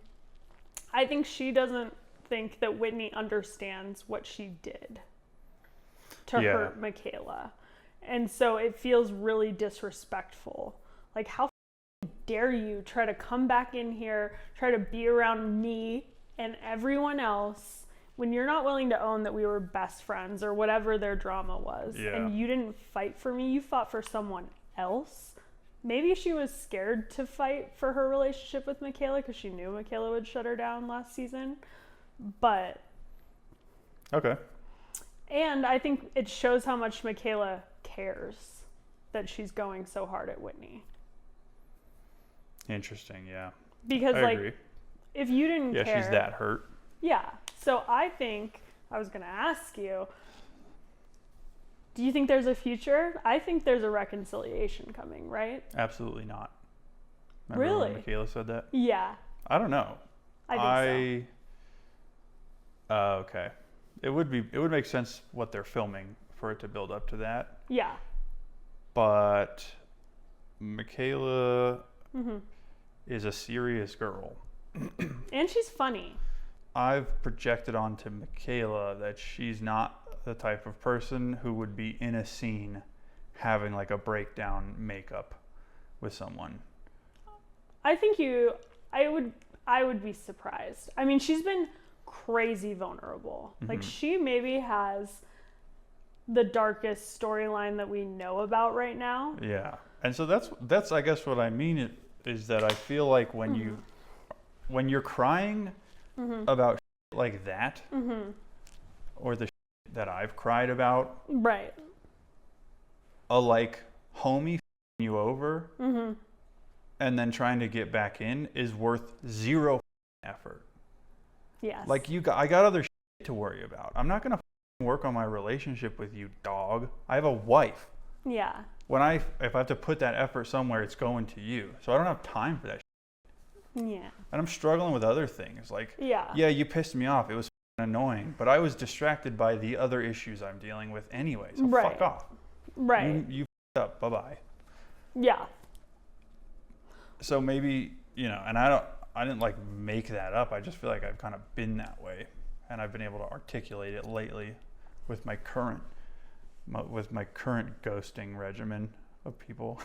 I think she doesn't think that Whitney understands what she did to hurt Michaela. And so it feels really disrespectful. Like, how dare you try to come back in here, try to be around me and everyone else when you're not willing to own that we were best friends or whatever their drama was. Yeah. And you didn't fight for me, you fought for someone else. Maybe she was scared to fight for her relationship with Michaela because she knew Michaela would shut her down last season. But... Okay. And I think it shows how much Michaela cares that she's going so hard at Whitney. Interesting, yeah. Because, I agree. if you didn't care... Yeah, she's that hurt. Yeah. So I think, I was going to ask you, do you think there's a future? I think there's a reconciliation coming, right? Absolutely not. Remember Really? when Michaela said that? Yeah. I don't know. I think so. Okay. It would make sense what they're filming for it to build up to that. Yeah. But Michaela is a serious girl. And she's funny. I've projected onto Michaela that she's not the type of person who would be in a scene having like a breakdown makeup with someone. I think I would be surprised. I mean, she's been crazy vulnerable. Mm-hmm. Like, she maybe has the darkest storyline that we know about right now. Yeah. And so that's I guess what I mean is that I feel like when you're crying about like that, or the that I've cried about, right? A like homie you over, and then trying to get back in is worth zero effort. Yes. Like I got other to worry about. I'm not gonna work on my relationship with you, dog. I have a wife. Yeah. If I have to put that effort somewhere, it's going to you. So I don't have time for that. Yeah. And I'm struggling with other things. Like, yeah, you pissed me off. It was annoying, but I was distracted by the other issues I'm dealing with anyway. So fuck off. Right. You up. Bye-bye. Yeah. So maybe, and I didn't like make that up. I just feel like I've kind of been that way, and I've been able to articulate it lately with my current ghosting regimen of people.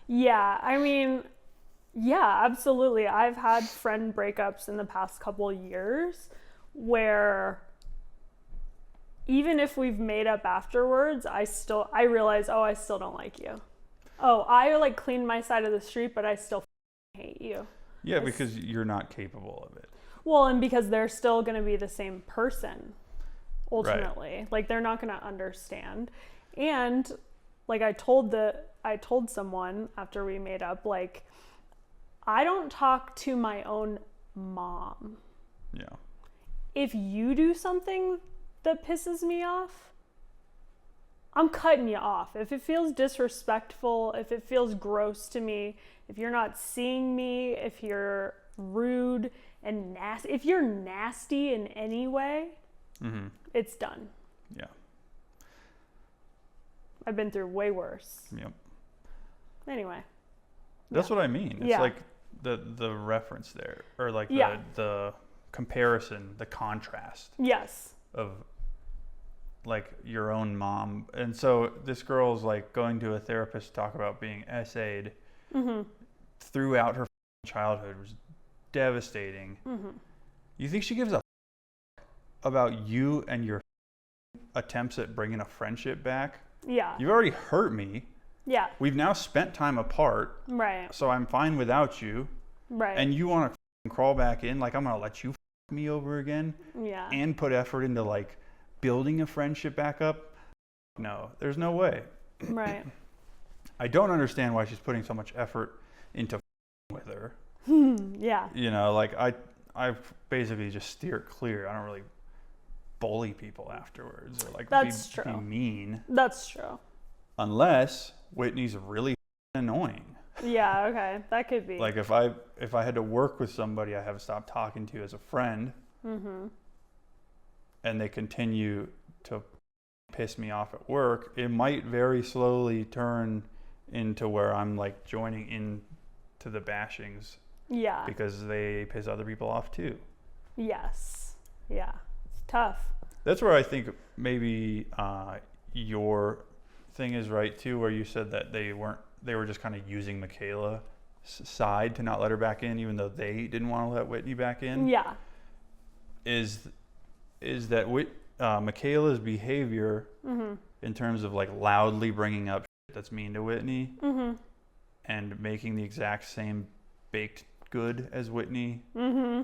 Yeah, I mean, yeah, absolutely. I've had friend breakups in the past couple years where even if we've made up afterwards, I realize, I still don't like you. Oh, I like cleaned my side of the street, but I still hate you. Yeah, because you're not capable of it. Well, and because they're still going to be the same person ultimately. Right. Like, they're not going to understand. And like I told someone after we made up, like, I don't talk to my own mom. Yeah. If you do something that pisses me off, I'm cutting you off. If it feels disrespectful, if it feels gross to me, if you're not seeing me, if you're rude and nasty, if you're nasty in any way, it's done. Yeah. I've been through way worse. Yep. Anyway. That's what I mean. It's like the reference there, or like the comparison, the contrast. Yes. Of like your own mom. And so this girl's like going to a therapist to talk about being SA'd throughout her childhood was devastating. Mm-hmm. You think she gives a about you and your attempts at bringing a friendship back? Yeah. You've already hurt me. Yeah. We've now spent time apart. Right. So I'm fine without you. Right. And you want to crawl back in? Like, I'm going to let you me over again? Yeah. And put effort into, like, building a friendship back up? No, there's no way. Right. I don't understand why she's putting so much effort into with her. Yeah. You know, like, I basically just steer clear. I don't really bully people afterwards or, like, be mean. That's true. Unless Whitney's really annoying. Yeah, okay. That could be. Like, if I had to work with somebody I have stopped talking to as a friend, mm-hmm. and they continue to piss me off at work, it might very slowly turn into where I'm, like, joining in to the bashings. Yeah. Because they piss other people off too. Yes. Yeah. It's tough. That's where I think maybe your thing is right too, where you said that they were just kind of using Michaela's side to not let her back in, even though they didn't want to let Whitney back in. Yeah. Is that Michaela's behavior mm-hmm. in terms of, like, loudly bringing up shit that's mean to Whitney mm-hmm. and making the exact same baked good as Whitney mm-hmm.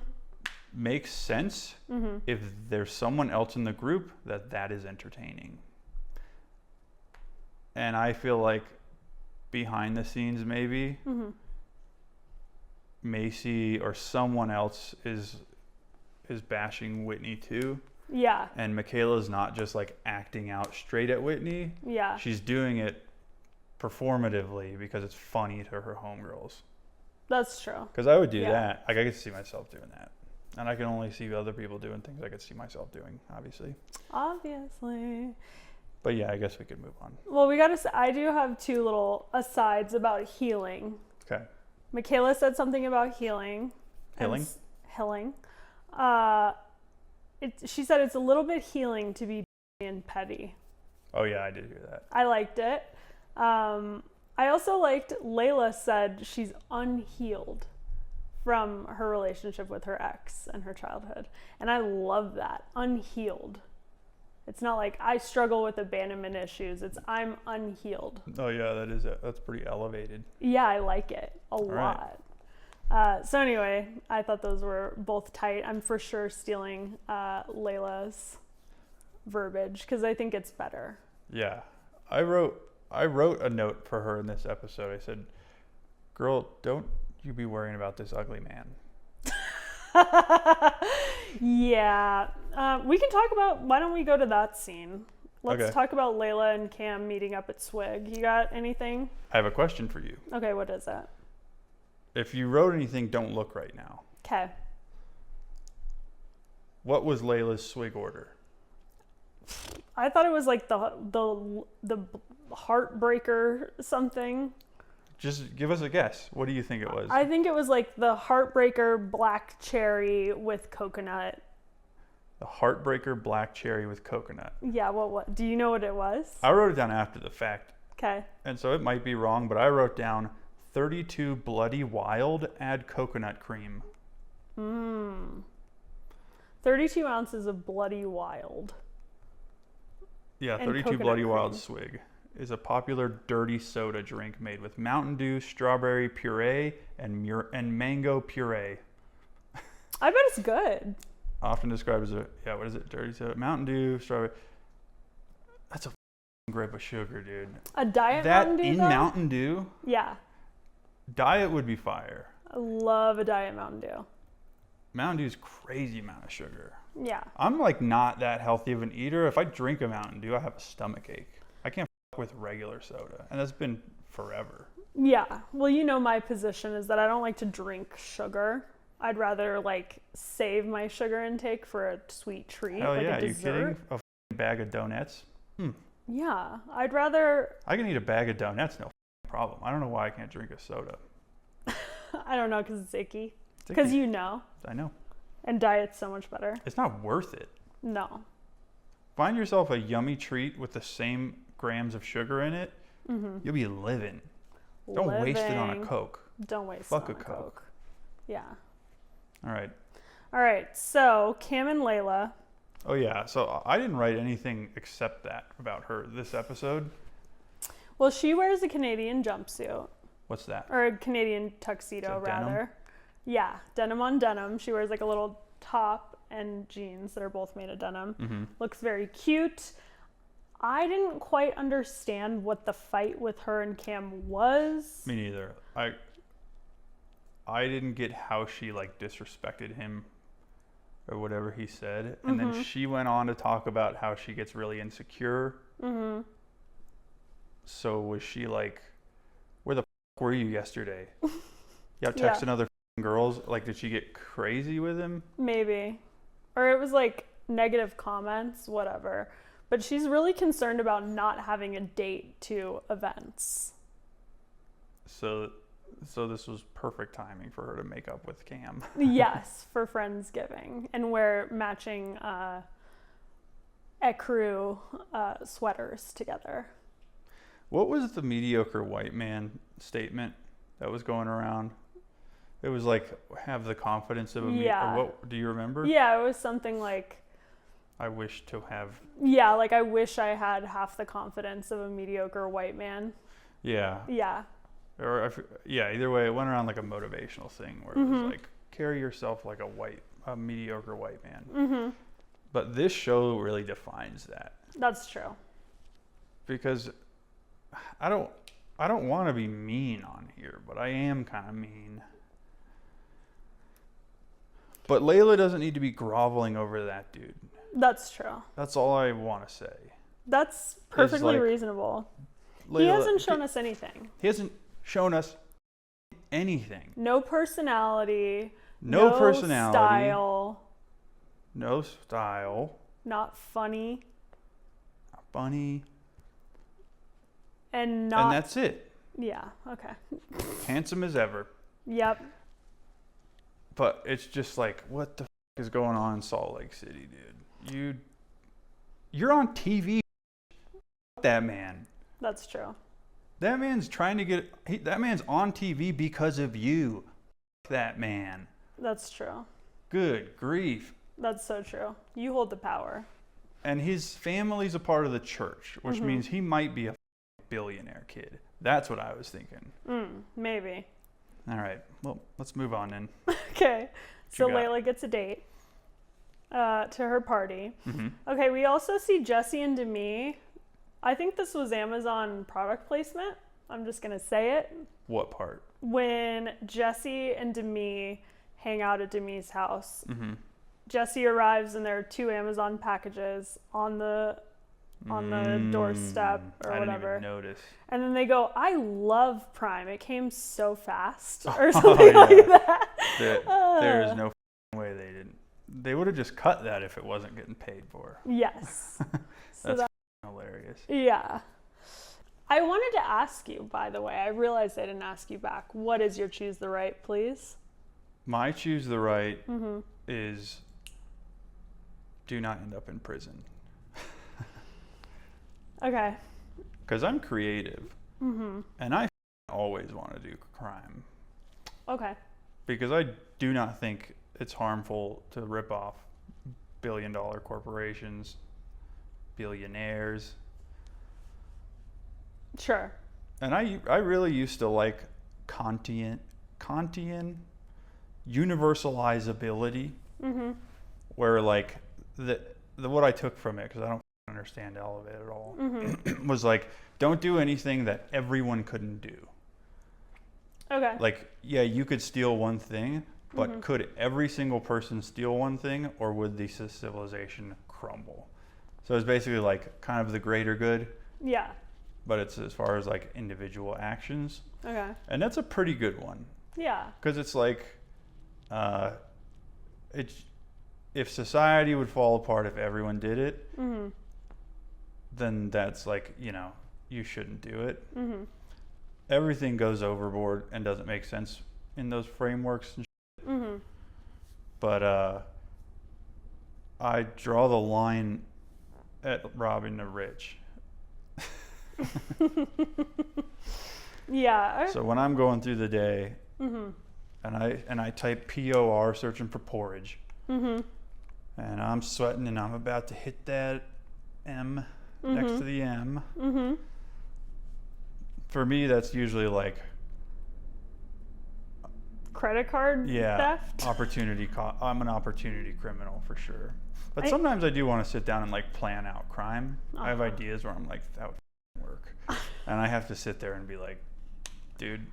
makes sense mm-hmm. if there's someone else in the group that is entertaining. And I feel like behind the scenes maybe mm-hmm. Macy or someone else is bashing Whitney too. Yeah. And Michaela's not just, like, acting out straight at Whitney. Yeah. She's doing it performatively because it's funny to her homegirls. That's true. Because I would do that. Like, I could see myself doing that. And I can only see other people doing things I could see myself doing, obviously. Obviously. But yeah, I guess we could move on. Well, I do have two little asides about healing. Okay. Michaela said something about healing. Healing? Healing. She said it's a little bit healing to be and petty. Oh yeah, I did hear that. I liked it. I also liked Layla said she's unhealed from her relationship with her ex and her childhood. And I love that. Unhealed. It's not like I struggle with abandonment issues. It's I'm unhealed. Oh yeah, that's pretty elevated. Yeah, I like it a lot. Right. So anyway, I thought those were both tight. I'm for sure stealing Layla's verbiage because I think it's better. Yeah, I wrote a note for her in this episode. I said, "Girl, don't you be worrying about this ugly man." Yeah. We can talk about, why don't we go to that scene? Let's talk about Layla and Cam meeting up at Swig. You got anything? I have a question for you. Okay, what is that? If you wrote anything, don't look right now. Okay. What was Layla's Swig order? I thought it was like the heartbreaker something. Just give us a guess. What do you think it was? I think it was like the heartbreaker black cherry with coconut. The heartbreaker black cherry with coconut. Yeah, what? Do you know what it was? I wrote it down after the fact. Okay. And so it might be wrong, but I wrote down 32 Bloody Wild, add coconut cream. 32 ounces of Bloody Wild. Yeah, 32 Bloody Wild Swig is a popular dirty soda drink made with Mountain Dew, strawberry puree, and mango puree. I bet it's good. Often described as what is it? Dirty soda, Mountain Dew, strawberry. That's a grip of sugar, dude. A diet Mountain Dew, in though? Mountain Dew? Yeah. Diet would be fire. I love a diet Mountain Dew. Mountain Dew's crazy amount of sugar. Yeah. I'm like not that healthy of an eater. If I drink a Mountain Dew, I have a stomach ache. I can't with regular soda, and that's been forever. Yeah. Well, you know my position is that I don't like to drink sugar. I'd rather like save my sugar intake for a sweet treat. Hell like yeah, a you dessert. kidding? A bag of donuts? Yeah, I'd rather. I can eat a bag of donuts, no problem. I don't know why I can't drink a soda. I don't know, because it's icky. Because you know. I know. And diet's so much better. It's not worth it. No. Find yourself a yummy treat with the same grams of sugar in it. You'll be living. Don't waste it on a Coke. Don't waste Fuck it on a a Coke. Yeah. All right. All right. So Cam and Layla. Oh yeah. So I didn't write anything except that about her this episode. Well, she wears a Canadian jumpsuit. What's that? Or a Canadian tuxedo, rather. Denim? Yeah, denim on denim. She wears like a little top and jeans that are both made of denim. Mm-hmm. Looks very cute. I didn't quite understand what the fight with her and Cam was. Me neither. I didn't get how she like disrespected him or whatever he said. And then she went on to talk about how she gets really insecure. Mm-hmm. So was she like, where the f*** were you yesterday? You texting other girls? Like, did she get crazy with him? Maybe. Or it was like negative comments, whatever. But she's really concerned about not having a date to events. So this was perfect timing for her to make up with Cam. Yes, for Friendsgiving. And wear matching ecru sweaters together. What was the mediocre white man statement that was going around? It was like, have the confidence of a what do you remember? Yeah, it was something like, I wish to have. Yeah, like I wish I had half the confidence of a mediocre white man. Yeah. Yeah. Or either way, it went around like a motivational thing where it was like, carry yourself like a mediocre white man. Mm-hmm. But this show really defines that. That's true. Because I don't want to be mean on here, but I am kind of mean. But Layla doesn't need to be groveling over that dude. That's true. That's all I want to say. That's perfectly like, reasonable. Layla, he hasn't shown us anything. He hasn't shown us anything. No personality. No personality. Style. No style. Not funny. Not funny. And that's it. Yeah, okay. Handsome as ever. Yep. But it's just like, what the f*** is going on in Salt Lake City, dude? You're on TV. That man. That's true. That man's trying to that man's on TV because of you. That man. That's true. Good grief. That's so true. You hold the power. And his family's a part of the church, which means he might be a billionaire kid. That's what I was thinking. Maybe. All right. Well, let's move on then. Okay. So Layla gets a date to her party. Mm-hmm. Okay, we also see Jesse and Demi. I think this was Amazon product placement. I'm just going to say it. What part? When Jesse and Demi hang out at Demi's house. Mm-hmm. Jesse arrives and there are 2 Amazon packages on the doorstep or whatever. I didn't even notice. And then they go, I love Prime. It came so fast or something like that. There is no way they didn't. They would have just cut that if it wasn't getting paid for. Yes. That's hilarious. Yeah. I wanted to ask you, by the way, I realized I didn't ask you back. What is your choose the right, please? My choose the right is do not end up in prison. Okay. Because I'm creative. Mm-hmm. And I always want to do crime. Okay. Because I do not think it's harmful to rip off billion-dollar corporations, billionaires. Sure. And I really used to like Kantian universalizability, where like the what I took from it, because I don't understand all of it at all, was like, don't do anything that everyone couldn't do. Okay. Like, yeah, you could steal one thing, but could every single person steal one thing, or would the civilization crumble? So it's basically like kind of the greater good. Yeah. But it's as far as like individual actions. Okay. And that's a pretty good one. Yeah. Because it's like, if society would fall apart if everyone did it, then that's like, you shouldn't do it. Everything goes overboard and doesn't make sense in those frameworks and shit. But I draw the line at robbing the rich. Yeah. So when I'm going through the day and and I type POR, searching for porridge. And I'm sweating, and I'm about to hit that M next to the M. For me, that's usually like credit card theft. I'm an opportunity criminal for sure. But sometimes I do want to sit down and like plan out crime. I have ideas where I'm like, that would work, and I have to sit there and be like, dude,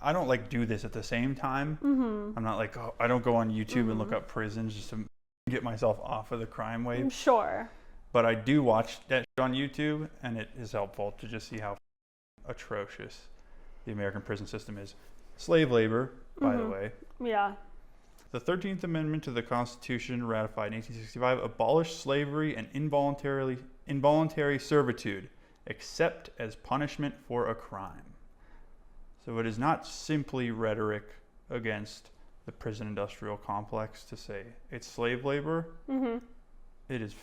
I don't like do this at the same time. I'm not like, I don't go on YouTube and look up prisons just to get myself off of the crime wave. Sure. But I do watch that on YouTube, and it is helpful to just see how atrocious the American prison system is. Slave labor, by the way. Yeah. The 13th Amendment to the Constitution, ratified in 1865, abolished slavery and involuntary servitude, except as punishment for a crime. So it is not simply rhetoric against the prison industrial complex to say it's slave labor. It is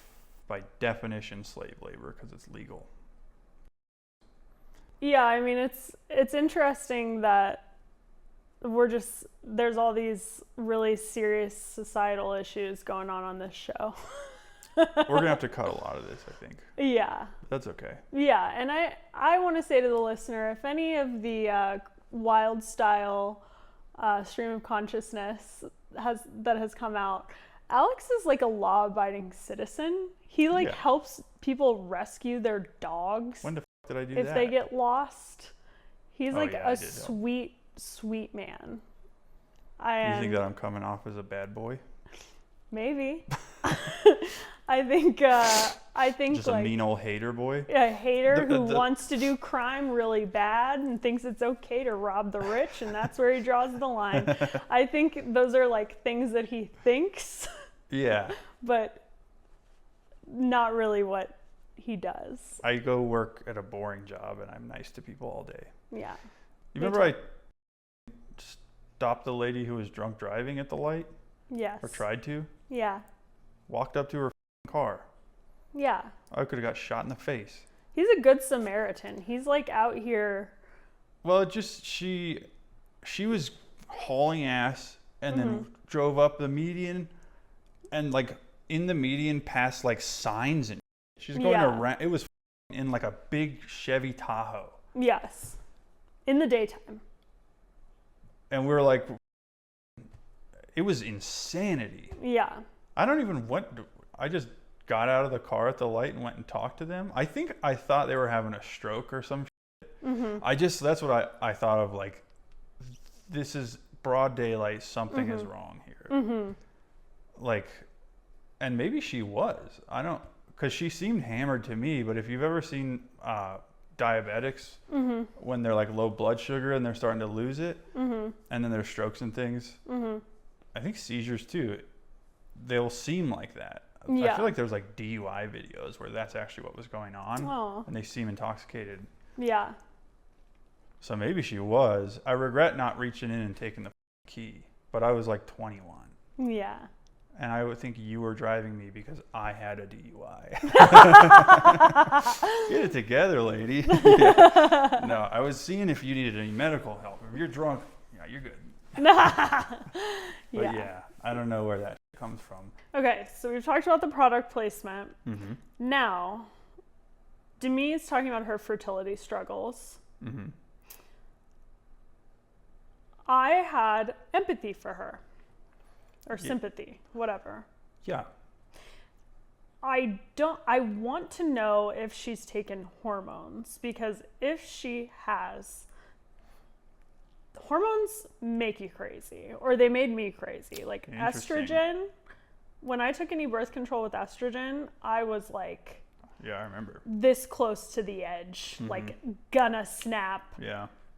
by definition slave labor because it's legal. Yeah, I mean, it's interesting that there's all these really serious societal issues going on this show. We're going to have to cut a lot of this, I think. Yeah. That's okay. Yeah, and I want to say to the listener, if any of the wild style stream of consciousness has come out, Alex is like a law-abiding citizen. He helps people rescue their dogs. When the f*** did I do if that? they get lost. He's a sweet man. You think that I'm coming off as a bad boy? Maybe. I think just a mean old hater boy. A hater who wants to do crime really bad and thinks it's okay to rob the rich, and that's where he draws the line. I think those are like things that he thinks. Yeah. But not really what he does. I go work at a boring job and I'm nice to people all day. Yeah. You remember I stopped the lady who was drunk driving at the light? Yes. Or tried to? Yeah. Walked up to her car. Yeah. I could have got shot in the face. He's a good Samaritan. He's like out here. Well, she was hauling ass and then drove up the median and like in the median past like signs and she's going around. It was in like a big Chevy Tahoe. Yes. In the daytime. And we were like, it was insanity. Yeah. I just got out of the car at the light and went and talked to them. I thought they were having a stroke or some shit. That's what I thought of, like, this is broad daylight, something is wrong here. Like, and maybe she was. Because she seemed hammered to me, but if you've ever seen diabetics when they're like low blood sugar and they're starting to lose it, and then there's strokes and things, I think seizures too, they'll seem like that. I feel like there's like DUI videos where that's actually what was going on, and they seem intoxicated. Yeah. So maybe she was. I regret not reaching in and taking the key, but I was like 21. Yeah. And I would think you were driving me because I had a DUI. Get it together, lady. Yeah. No, I was seeing if you needed any medical help. If you're drunk, yeah, you're good. But yeah, I don't know where that comes from. Okay, so we've talked about the product placement. Now, Demi is talking about her fertility struggles. I had empathy for her. Or sympathy, whatever. Yeah. I want to know if she's taken hormones, because if she has, hormones make you crazy, or they made me crazy. Like estrogen, when I took any birth control with estrogen, I was like, yeah, I remember, this close to the edge, like gonna snap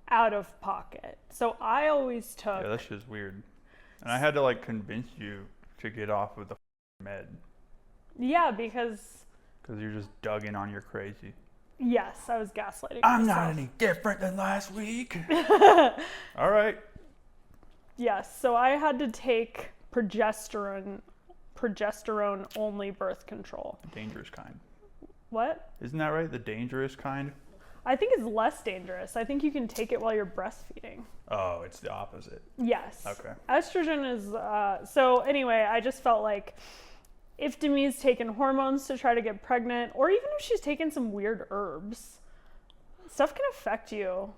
out of pocket. So I always took. Yeah, that shit's weird. And I had to like convince you to get off of the med. Yeah, because you're just dug in on your crazy. Yes, I was gaslighting I'm myself. not any different than last week. All right. Yes, so I had to take progesterone only birth control. Dangerous kind. What? Isn't that right? The dangerous kind? I think it's less dangerous. I think you can take it while you're breastfeeding. Oh, it's the opposite. Yes. Okay. Estrogen is, so anyway, I just felt like if Demi's taken hormones to try to get pregnant, or even if she's taken some weird herbs, stuff can affect you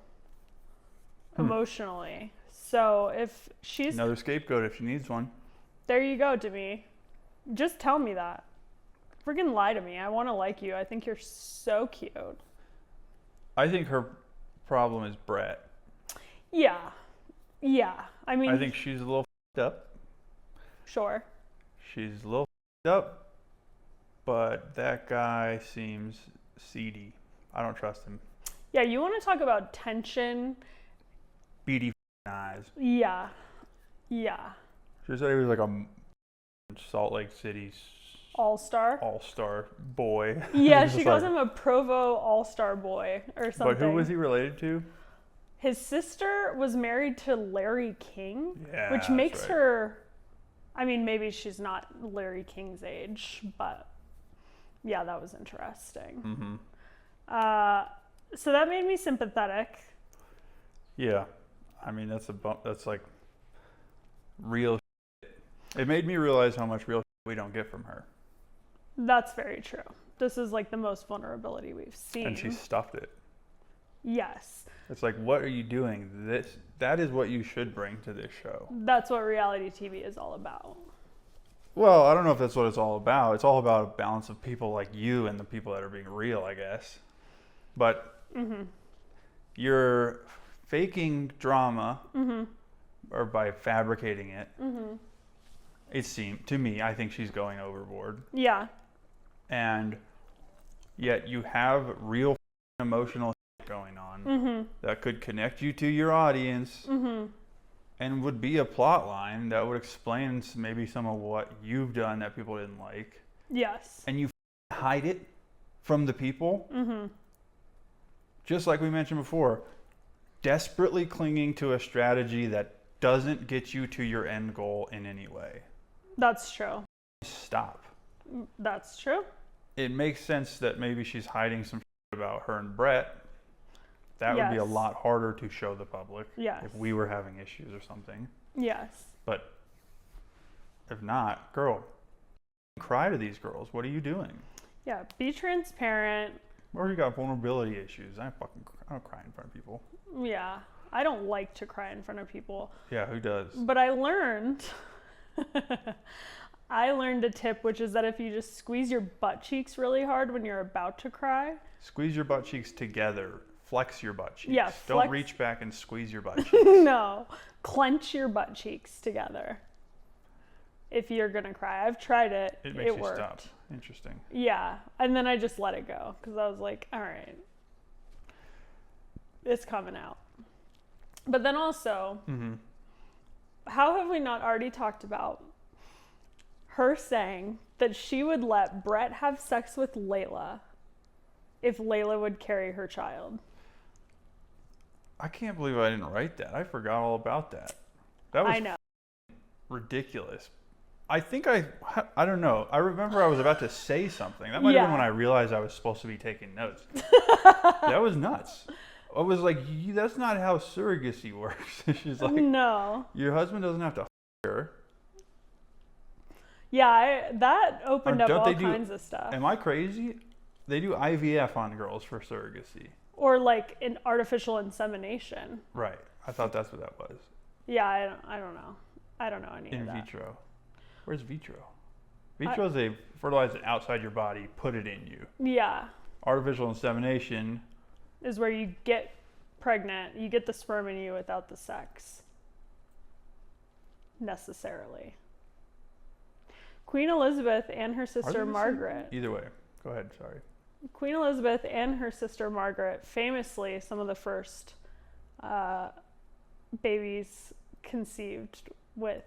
emotionally. So if she's... Another scapegoat if she needs one. There you go, Demi. Just tell me that. Freaking lie to me. I want to like you. I think you're so cute. I think her problem is Brett. Yeah. Yeah. I mean... I think she's a little f***ed up. Sure. She's a little f***ed up, but that guy seems seedy. I don't trust him. Yeah, you want to talk about tension? Beady f***ing eyes. Yeah. Yeah. She said he was like a Salt Lake City's All-star? all-star boy. Yeah, she calls him a Provo all-star boy or something. But who was he related to? His sister was married to Larry King, Yeah, which makes right. her, I mean, maybe she's not Larry King's age, but yeah, that was interesting. Mm-hmm. So that made me sympathetic. Yeah. I mean, that's like real shit. It made me realize how much real shit we don't get from her. That's very true. This is like the most vulnerability we've seen. And she stuffed it. Yes. It's like, what are you doing? That is what you should bring to this show. That's what reality TV is all about. Well, I don't know if that's what it's all about. It's all about a balance of people like you and the people that are being real, I guess. But you're faking drama or by fabricating it. It seemed to me, I think she's going overboard. Yeah. And yet you have real emotional going on that could connect you to your audience and would be a plot line that would explain maybe some of what you've done that people didn't like. Yes. And you hide it from the people. Just like we mentioned before, desperately clinging to a strategy that doesn't get you to your end goal in any way. That's true. Stop. That's true. It makes sense that maybe she's hiding some about her and Brett. That would be a lot harder to show the public if we were having issues or something. Yes. But if not, girl, cry to these girls. What are you doing? Yeah, be transparent. Or you got vulnerability issues. I don't cry in front of people. Yeah, I don't like to cry in front of people. Yeah, who does? But I learned a tip, which is that if you just squeeze your butt cheeks really hard when you're about to cry. Squeeze your butt cheeks together. Flex your butt cheeks. Yeah, don't reach back and squeeze your butt cheeks. No, clench your butt cheeks together. If you're gonna cry, I've tried it. It makes you worked. stop. Interesting. Yeah, and then I just let it go because I was like, all right, it's coming out. But then also, how have we not already talked about her saying that she would let Brett have sex with Layla if Layla would carry her child? I can't believe I didn't write that. I forgot all about that. That was I know. Ridiculous. I think I don't know. I remember I was about to say something. That might have been when I realized I was supposed to be taking notes. That was nuts. I was like, that's not how surrogacy works. She's like, no. Your husband doesn't have to her. Yeah, that opened up all kinds of stuff. Am I crazy? They do IVF on girls for surrogacy. Or like an artificial insemination. Right. I thought that's what that was. Yeah, I don't know. I don't know any of that. In vitro. Where's vitro? Vitro is they fertilize it outside your body, put it in you. Yeah. Artificial insemination is where you get pregnant, you get the sperm in you without the sex. Necessarily. Queen Elizabeth and her sister Margaret. Either way. Go ahead, sorry. Queen Elizabeth and her sister Margaret, famously some of the first babies conceived with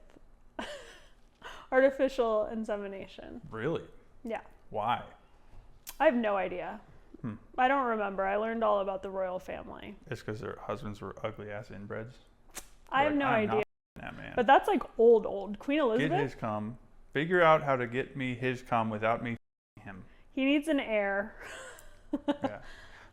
artificial insemination. Really? Yeah. Why? I have no idea. I don't remember. I learned all about the royal family. It's because their husbands were ugly ass inbreds. I have no idea. That man. But that's like old. Queen Elizabeth? Get his cum. Figure out how to get me his cum without me him. He needs an heir. Yeah.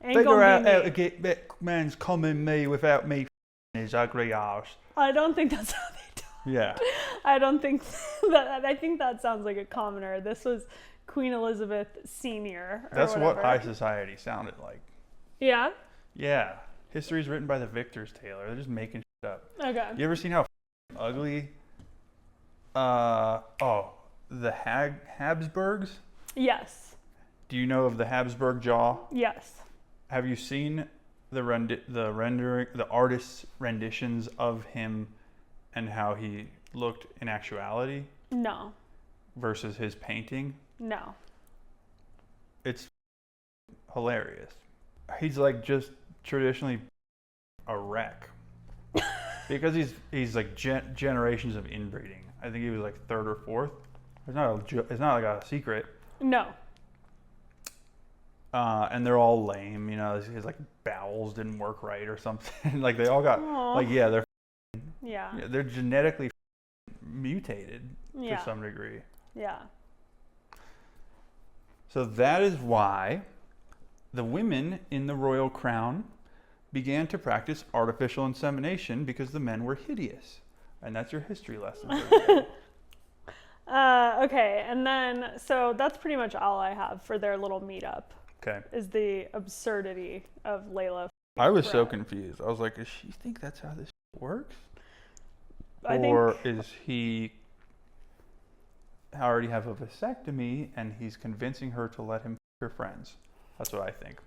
Ain't Figure gonna out be how me. to get that man's coming me without me his ugly arse. I don't think that's how they talk. Yeah. I don't think that. I think that sounds like a commoner. This was Queen Elizabeth Senior. That's whatever. what high society sounded like. Yeah. Yeah. History's written by the victors, Taylor. They're just making shit up. Okay. You ever seen how ugly the Habsburgs? Yes. Do you know of the Habsburg jaw? Yes. Have you seen the artist's renditions of him and how he looked in actuality No. versus his painting? No. It's hilarious. He's like just traditionally a wreck because he's like generations of inbreeding. I think he was like third or fourth. It's not like a secret. No. And they're all lame, you know. His like bowels didn't work right or something. Like they all got Aww. like Yeah. they're genetically mutated Yeah. to some degree. Yeah. So that is why the women in the royal crown began to practice artificial insemination because the men were hideous. And that's your history lesson. Okay, and then so that's pretty much all I have for their little meetup. Okay. Is the absurdity of Layla. I was so Brett. confused. I was like, does she think that's how this works? I Is he already have a vasectomy and he's convincing her to let him f her friends? That's what I think.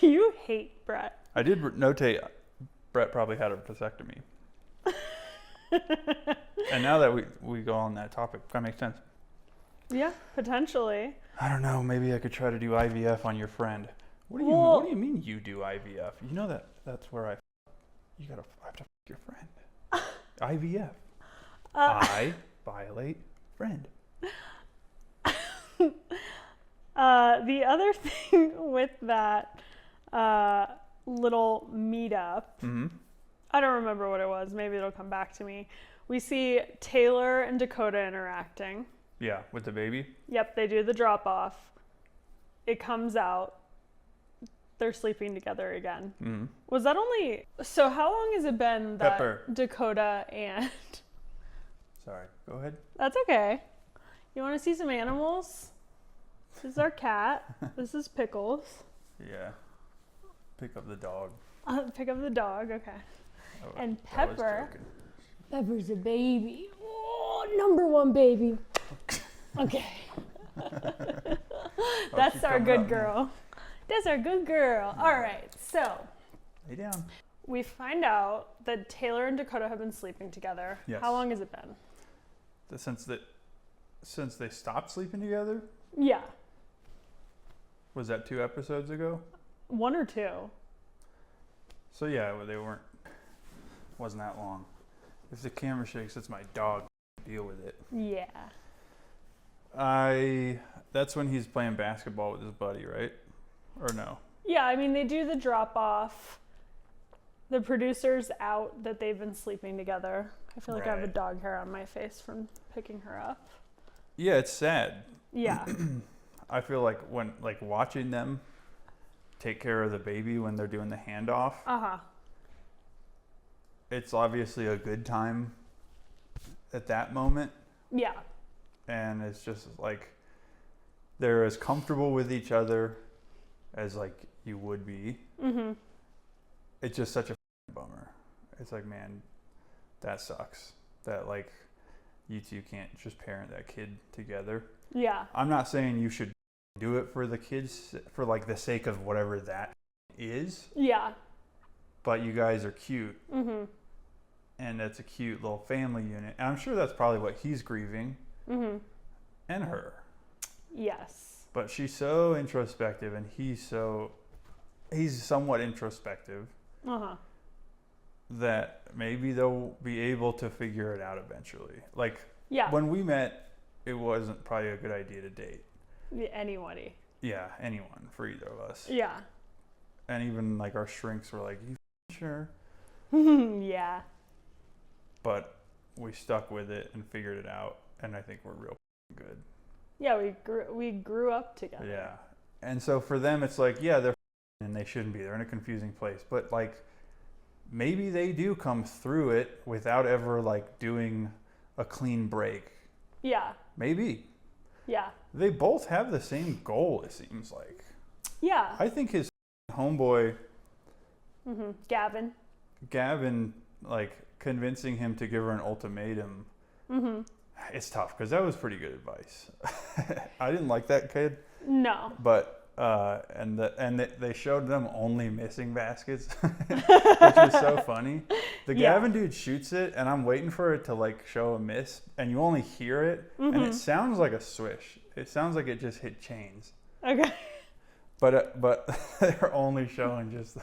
You hate Brett. I did notate Brett probably had a vasectomy. And now that we go on that topic, that makes sense. Yeah, potentially. I don't know. Maybe I could try to do IVF on your friend. What do you mean you do IVF? You know that's where I have to f your friend. IVF. I violate friend. The other thing with that little meetup, Mm-hmm. I don't remember what it was. Maybe it'll come back to me. We see Taylor and Dakota interacting. Yeah, with the baby. Yep, they do the drop off. It comes out. They're sleeping together again. Mm-hmm. Was that only... So how long has it been that Pepper. Dakota and... Sorry. Go ahead. That's okay. You want to see some animals? This is our cat. This is Pickles. Yeah. Pick up the dog. Pick up the dog, okay. Oh, And I was Pepper. joking. Pepper's a baby. Oh, number one baby. Okay. That's she's our coming good up now. girl. That's our good girl. All right, so Lay down. we find out that Taylor and Dakota have been sleeping together. Yes. How long has it been? Since they stopped sleeping together? Yeah, Was that 2 episodes ago? 1 or 2. So yeah, well, wasn't that long. If the camera shakes, it's my dog. Deal with it. Yeah. That's when he's playing basketball with his buddy, right? Or no? Yeah, I mean, they do the drop off. The producer's out that they've been sleeping together. I feel like I have a Right. dog hair on my face from picking her up. Yeah, it's sad. Yeah. I feel like when watching them take care of the baby when they're doing the handoff, Uh-huh. it's obviously a good time at that moment. Yeah. And it's just like they're as comfortable with each other as like you would be. Mm-hmm. It's just such a bummer. It's like, man, that sucks. That like you two can't just parent that kid together. Yeah. I'm not saying you should do it for the kids for like the sake of whatever that is, Yeah. but you guys are cute. Mm-hmm. And it's a cute little family unit. And I'm sure that's probably what he's grieving. Mm-hmm. And her. Yes. But she's so introspective and he's somewhat introspective Uh-huh. that maybe they'll be able to figure it out eventually. Like Yeah. when we met, it wasn't probably a good idea to date. Anybody. Yeah, anyone for either of us. Yeah. And even like our shrinks were like, you sure? Yeah. But we stuck with it and figured it out. And I think we're real good. Yeah, we grew up together. Yeah. And so for them, it's like, yeah, they're and they shouldn't be. They're in a confusing place. But like, maybe they do come through it without ever like doing a clean break. Yeah. Maybe. Yeah. They both have the same goal, it seems like. Yeah. I think his homeboy, Gavin, like convincing him to give her an ultimatum. It's tough because that was pretty good advice. I didn't like that kid. No. But they showed them only missing baskets, which was so funny. The Gavin dude shoots it, and I'm waiting for it to like show a miss, and you only hear it, and it sounds like a swish. It sounds like it just hit chains. Okay. But they're only showing just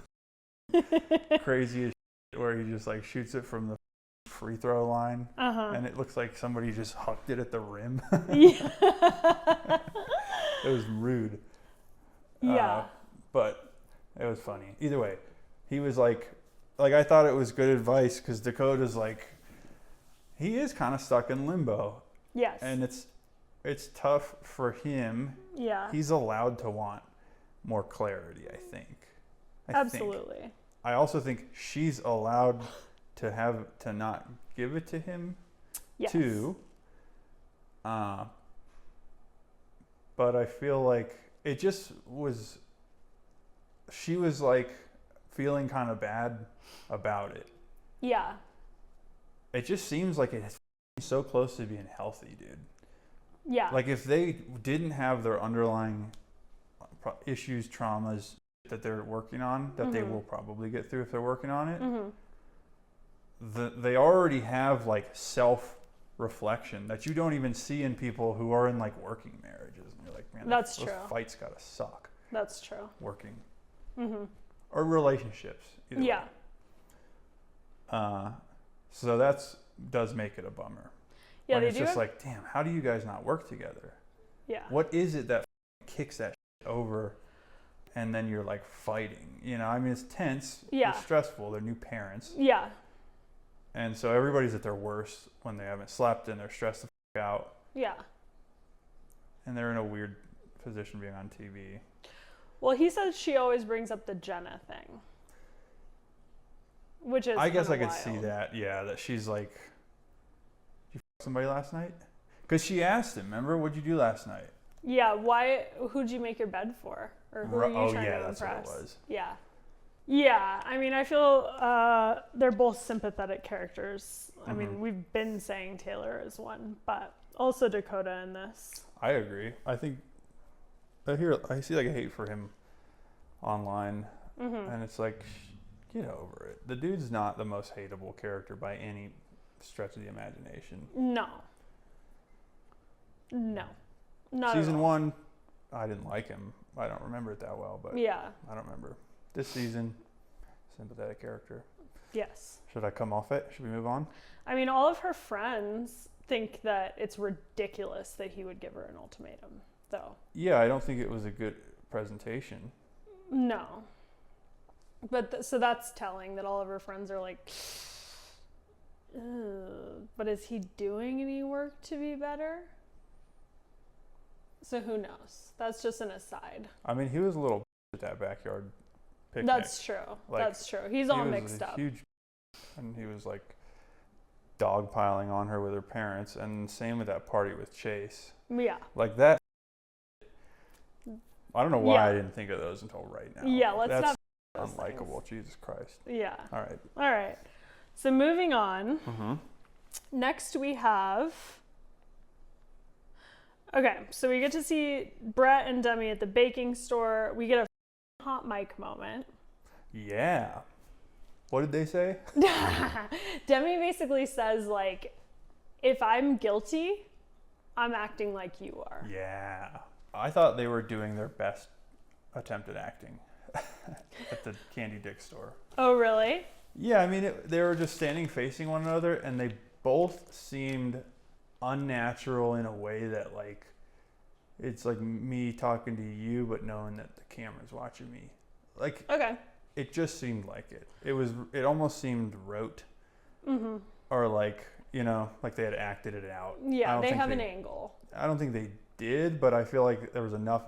the craziest shit where he just like shoots it from the free throw line, and it looks like somebody just hucked it at the rim. Yeah. It was rude. Yeah. But it was funny. Either way, he was like I thought it was good advice because Dakota's like, he is kind of stuck in limbo. Yes. And it's tough for him. Yeah. He's allowed to want more clarity, I think. Absolutely. I also think she's allowed to not give it to him too. But I feel like it just was, she was like feeling kind of bad about it. Yeah. It just seems like it's so close to being healthy, dude. Yeah. Like if they didn't have their underlying issues, traumas that they're working on, that they will probably get through if they're working on it, they already have like self-reflection that you don't even see in people who are in like working marriages. And you're like, man, that's those true. Fights gotta suck. That's true. Working. Or relationships. Either yeah. way. So does make it a bummer. Yeah, when they it's do. just like, damn, how do you guys not work together? Yeah. What is it that kicks that shit over, and then you're like fighting? You know, I mean, it's tense. Yeah. It's stressful. They're new parents. Yeah. And so everybody's at their worst when they haven't slept and they're stressed the fuck out. Yeah. And they're in a weird position being on TV. Well, he says she always brings up the Jenna thing, which is I guess I could wild. see that. Yeah, that she's like, did you fuck somebody last night? Because she asked him, remember, what'd you do last night? Yeah, who'd you make your bed for? Or who are you trying to impress? That's what it was. Yeah. Yeah, I mean, I feel they're both sympathetic characters. I mean, we've been saying Taylor is one, but also Dakota in this. I agree. I think I see like a hate for him online, and it's like, get over it. The dude's not the most hateable character by any stretch of the imagination. No. Not Season at all. 1, I didn't like him. I don't remember it that well, but yeah. I don't remember. This season, sympathetic character. Yes. Should I come off it? Should we move on? I mean, all of her friends think that it's ridiculous that he would give her an ultimatum, though. Yeah, I don't think it was a good presentation. No. But so that's telling that all of her friends are like, ugh, but is he doing any work to be better? So who knows? That's just an aside. I mean, he was a little at that backyard picnic. That's true. Like, that's true. He's all mixed up. Huge, and he was like dogpiling on her with her parents, and same with that party with Chase. Yeah. Like that. I don't know why Yeah. I didn't think of those until right now. Yeah, let's That's not. unlikable. Jesus Christ. Yeah. All right. All right. So moving on. Next we have. Okay, so we get to see Brett and Demi at the baking store. We get a hot mic moment. Yeah. What did they say? Demi basically says, like, if I'm guilty, I'm acting like you are. Yeah. I thought they were doing their best attempt at acting at the Candy Dick store. Oh, really? Yeah, I mean, they were just standing facing one another, and they both seemed unnatural in a way that, like, it's like me talking to you, but knowing that the camera's watching me. Like, Okay. it just seemed like it. It almost seemed rote. Or like, you know, like they had acted it out. Yeah, they have an angle. I don't think they did, but I feel like there was enough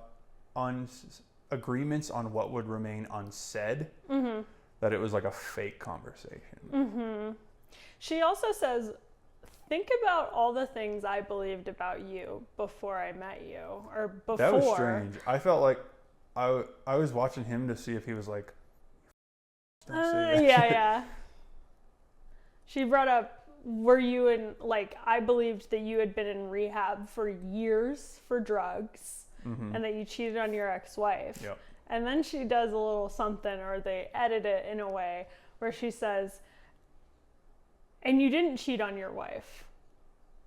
agreements on what would remain unsaid, that it was like a fake conversation. She also says, think about all the things I believed about you before I met you, or before. That was strange. I felt like I was watching him to see if he was like, don't say that. Yeah. She brought up, were you in, like, I believed that you had been in rehab for years for drugs, and that you cheated on your ex-wife. Yep. And then she does a little something, or they edit it in a way where she says, and you didn't cheat on your wife.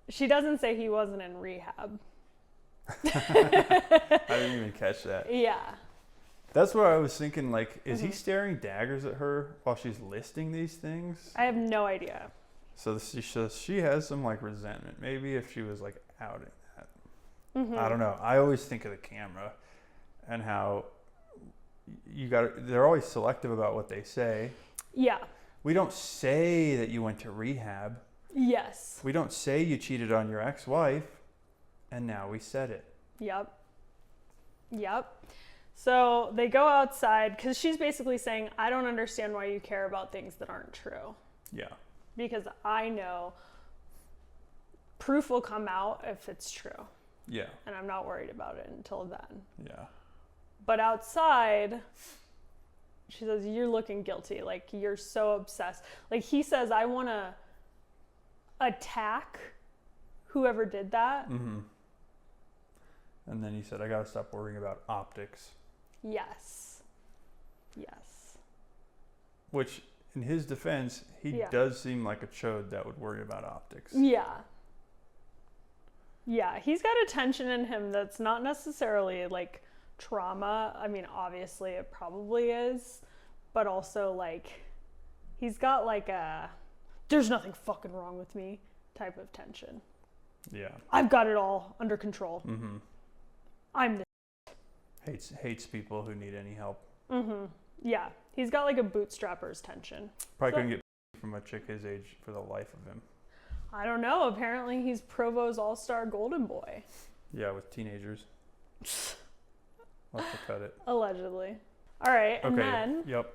She doesn't say he wasn't in rehab. I didn't even catch that. Yeah. That's what I was thinking, like, is he staring daggers at her while she's listing these things? I have no idea. So she has some, like, resentment. Maybe if she was, like, outing that. I don't know. I always think of the camera and how they're always selective about what they say. Yeah. We don't say that you went to rehab. Yes. We don't say you cheated on your ex-wife, and now we said it. Yep. So they go outside because she's basically saying, I don't understand why you care about things that aren't true. Yeah. Because I know proof will come out if it's true. Yeah. And I'm not worried about it until then. Yeah. But outside, she says, you're looking guilty. Like, you're so obsessed. Like, he says, I want to attack whoever did that. And then he said, I got to stop worrying about optics. Yes. Which, in his defense, he does seem like a chode that would worry about optics. Yeah, he's got a tension in him that's not necessarily like trauma. I mean, obviously it probably is, but also like he's got like a there's nothing fucking wrong with me type of tension. Yeah. I've got it all under control. I'm the hates people who need any help. Yeah, he's got like a bootstrapper's tension. Probably couldn't get from a chick his age for the life of him. I don't know. Apparently he's Provo's all-star golden boy. Yeah, with teenagers. Let's cut it. Allegedly. All right, and then... Yep.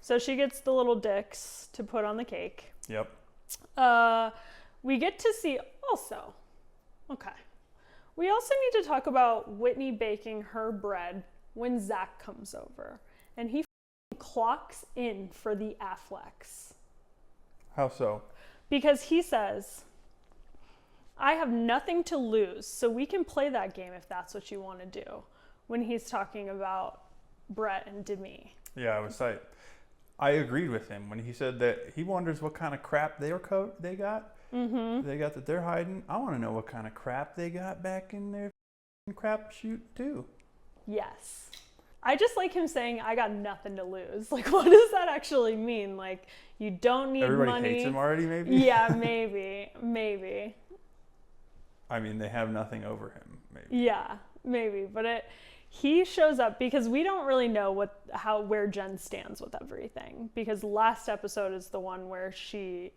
So she gets the little dicks to put on the cake. Yep. We get to see also... Okay. We also need to talk about Whitney baking her bread when Zach comes over. And he clocks in for the Afflecks. How so? Because he says, I have nothing to lose, so we can play that game if that's what you want to do. When he's talking about Brett and Demi. Yeah, I agreed with him when he said that he wonders what kind of crap they got. They got that they're hiding. I want to know what kind of crap they got back in their crap shoot too. Yes. I just like him saying, I got nothing to lose. Like, what does that actually mean? Like, you don't need Everybody money. hates him already, maybe? Yeah, maybe. I mean, they have nothing over him, maybe. Yeah, maybe. But he shows up because we don't really know where Jen stands with everything. Because last episode is the one where she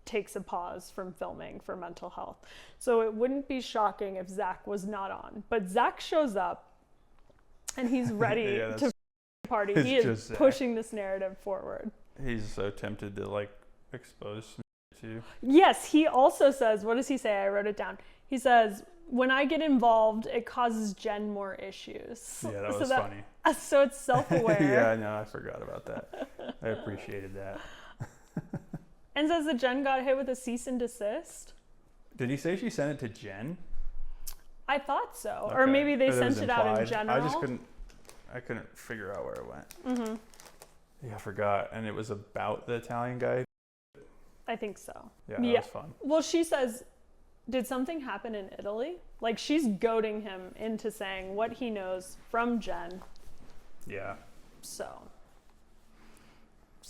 takes a pause from filming for mental health. So it wouldn't be shocking if Zach was not on. But Zach shows up. And he's ready to party. He is pushing this narrative forward. He's so tempted to like expose to. Yes, he also says, what does he say? I wrote it down. He says, when I get involved, it causes Jen more issues. Yeah, that was funny. So it's self-aware. Yeah, no, I forgot about that. I appreciated that. And says that Jen got hit with a cease and desist. Did he say she sent it to Jen? I thought so. Okay. Or maybe they It was sent it out in implied. general. I couldn't figure out where it went. Yeah, I forgot. And it was about the Italian guy? I think so. Yeah, that was fun. Well, she says, did something happen in Italy? Like, she's goading him into saying what he knows from Jen. Yeah. So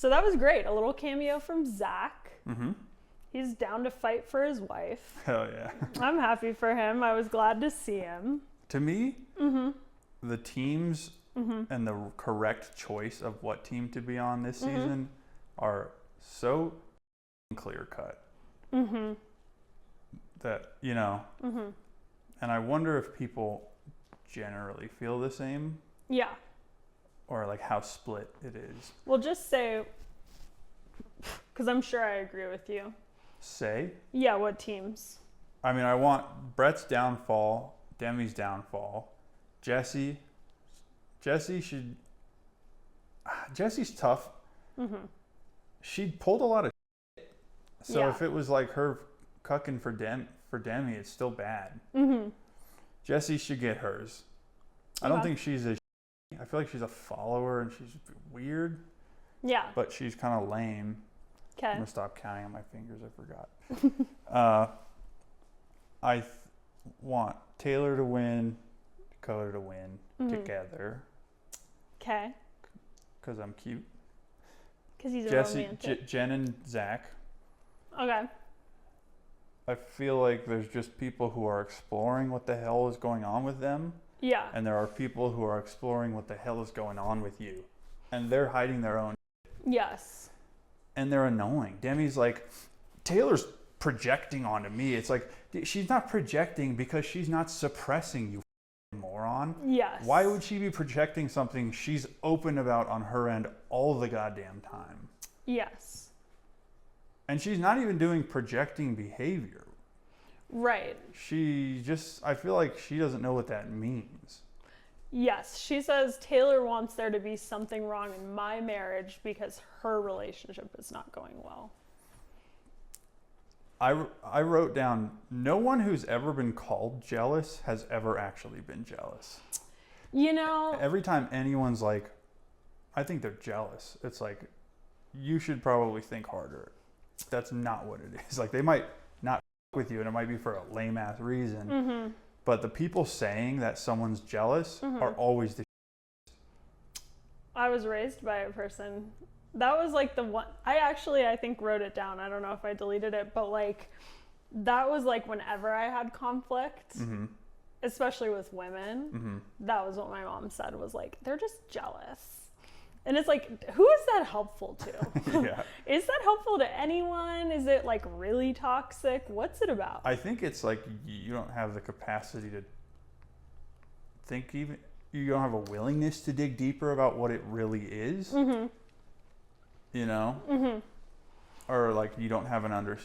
that was great. A little cameo from Zach. He's down to fight for his wife. Hell yeah. I'm happy for him. I was glad to see him. To me, the teams and the correct choice of what team to be on this season are so clear cut. That, and I wonder if people generally feel the same. Yeah. or like how split it is. Well, just say, because I'm sure I agree with you. Say? Yeah, what teams? I mean, I want Brett's downfall, Demi's downfall. Jesse's tough. Mm-hmm. She pulled a lot of shit. So Yeah. if it was like her cucking for Demi, it's still bad. Mm-hmm. Jessie should get hers. I don't think she's I feel like she's a follower and she's weird, Yeah. but she's kind of lame. Okay. I'm gonna stop counting on my fingers. I forgot. I want Taylor to win, Dakota to win together. Okay. Because I'm cute. Because he's a Jesse, romantic. Jen, and Zach. Okay. I feel like there's just people who are exploring what the hell is going on with them. Yeah. And there are people who are exploring what the hell is going on with you. And they're hiding their own. Yes. And they're annoying. Demi's like, Taylor's projecting onto me. It's like, she's not projecting because she's not suppressing you, moron. Yes. Why would she be projecting something she's open about on her end all the goddamn time? Yes. And she's not even doing projecting behavior. Right. I feel like she doesn't know what that means. Yes. She says Taylor wants there to be something wrong in my marriage because her relationship is not going well. I wrote down, no one who's ever been called jealous has ever actually been jealous. You know, Every time anyone's like, I think they're jealous, it's like, you should probably think harder. That's not what it is. Like, they might not with you and it might be for a lame ass reason, but the people saying that someone's jealous are always the I was raised by a person. That was like the one, I think wrote it down. I don't know if I deleted it, but like, that was like whenever I had conflict, especially with women, that was what my mom said, was like, they're just jealous. And it's like, who is that helpful to? Yeah. Is that helpful to anyone? Is it like really toxic? What's it about? I think it's like you don't have the capacity to think, even you don't have a willingness to dig deeper about what it really is. You know? Or like you don't have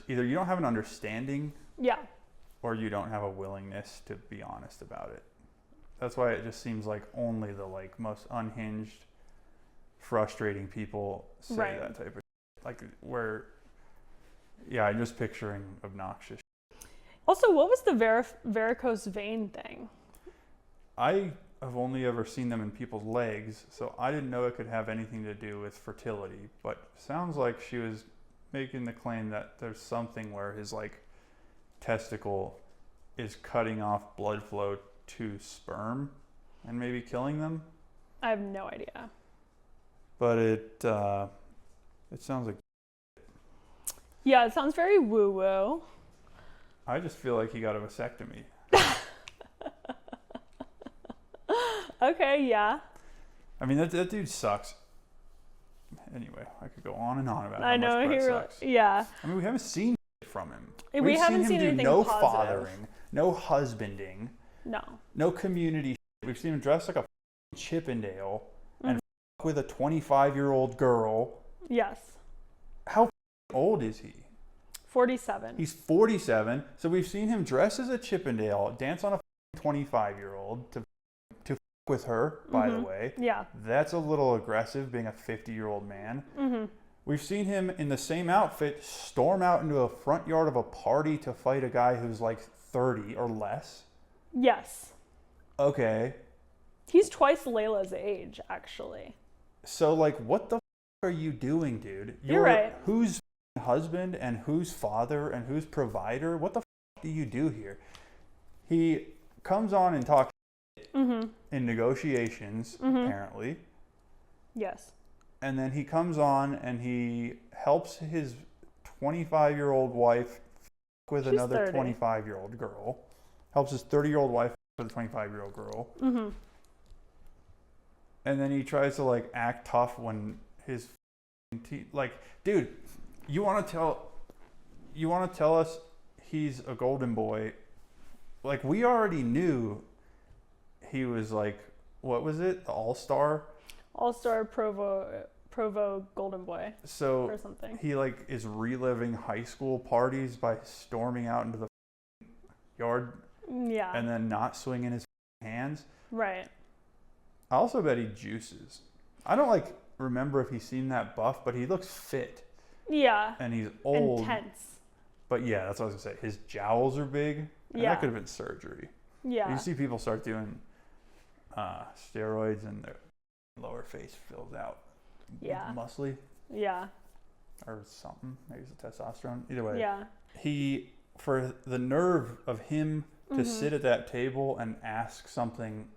either you don't have an understanding, Yeah. or you don't have a willingness to be honest about it. That's why it just seems like only the like most unhinged, frustrating people say that type of like where, yeah, I'm just picturing obnoxious. Also, what was the varicose vein thing? I have only ever seen them in people's legs, so I didn't know it could have anything to do with fertility, but sounds like she was making the claim that there's something where his like testicle is cutting off blood flow to sperm and maybe killing them. I have no idea. But it sounds like, Yeah, it sounds very woo-woo. I just feel like he got a vasectomy. Okay, yeah. I mean, that dude sucks. Anyway, I could go on and on about I how know much he Brett really, sucks. yeah. I mean, we haven't seen from him. We haven't him seen do anything no positive. fathering, no husbanding, No. no community. We've seen him dressed like a Chippendale and with a 25-year-old girl. Yes. How old is he? 47. He's 47. So we've seen him dress as a Chippendale, dance on a 25-year-old to with her, by the way. Yeah. That's a little aggressive, being a 50-year-old man. We've seen him in the same outfit storm out into a front yard of a party to fight a guy who's like 30 or less. Yes. Okay. He's twice Layla's age, actually. So like, what the are you doing, dude? You're right. Whose husband and whose father and whose provider? What the do you do here? He comes on and talks in negotiations, apparently. Yes. And then he comes on and he helps his 25-year-old wife with She's another 30. 25-year-old girl. Helps his 30-year-old wife with a 25-year-old girl. And then he tries to like act tough when his like, dude, you want to tell us he's a golden boy? Like, we already knew he was like what was it? The All-Star? All-Star Provo Golden Boy So or something. he like is reliving high school parties by storming out into the yard Yeah. and then not swinging his hands. Right. I also bet he juices. I don't like remember if he's seen that buff, but he looks fit Yeah. and he's old. Intense. But yeah, that's what I was gonna say. His jowls are big. And Yeah. that could have been surgery. Yeah. You see people start doing steroids and their lower face fills out. Yeah. Muscly Yeah. or something. Maybe it's the testosterone. Either way. Yeah. He, for the nerve of him to sit at that table and ask something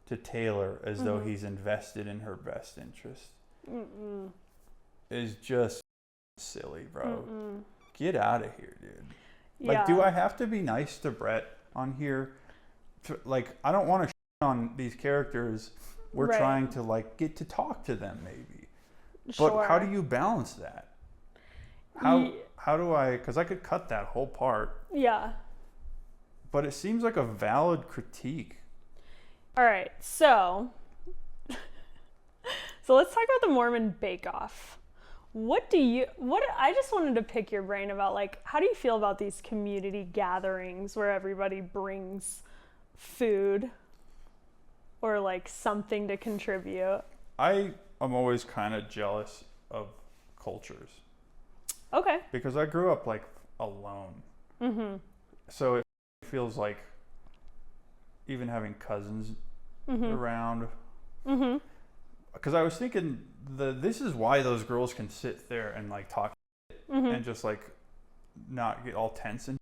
to Taylor as though he's invested in her best interest is just silly, bro. Get out of here, dude. Like, do I have to be nice to Brett on here? Like, I don't want to on these characters. We're Right. trying to, like, get to talk to them, maybe. Sure. But how do you balance that? How do I, because I could cut that whole part. Yeah. But it seems like a valid critique. All right. So let's talk about the Mormon Bake Off. I just wanted to pick your brain about, like, how do you feel about these community gatherings where everybody brings food or like something to contribute? I am always kind of jealous of cultures. Okay. Because I grew up like alone. So it feels like even having cousins around. Because I was thinking this is why those girls can sit there and like talk and just like not get all tense and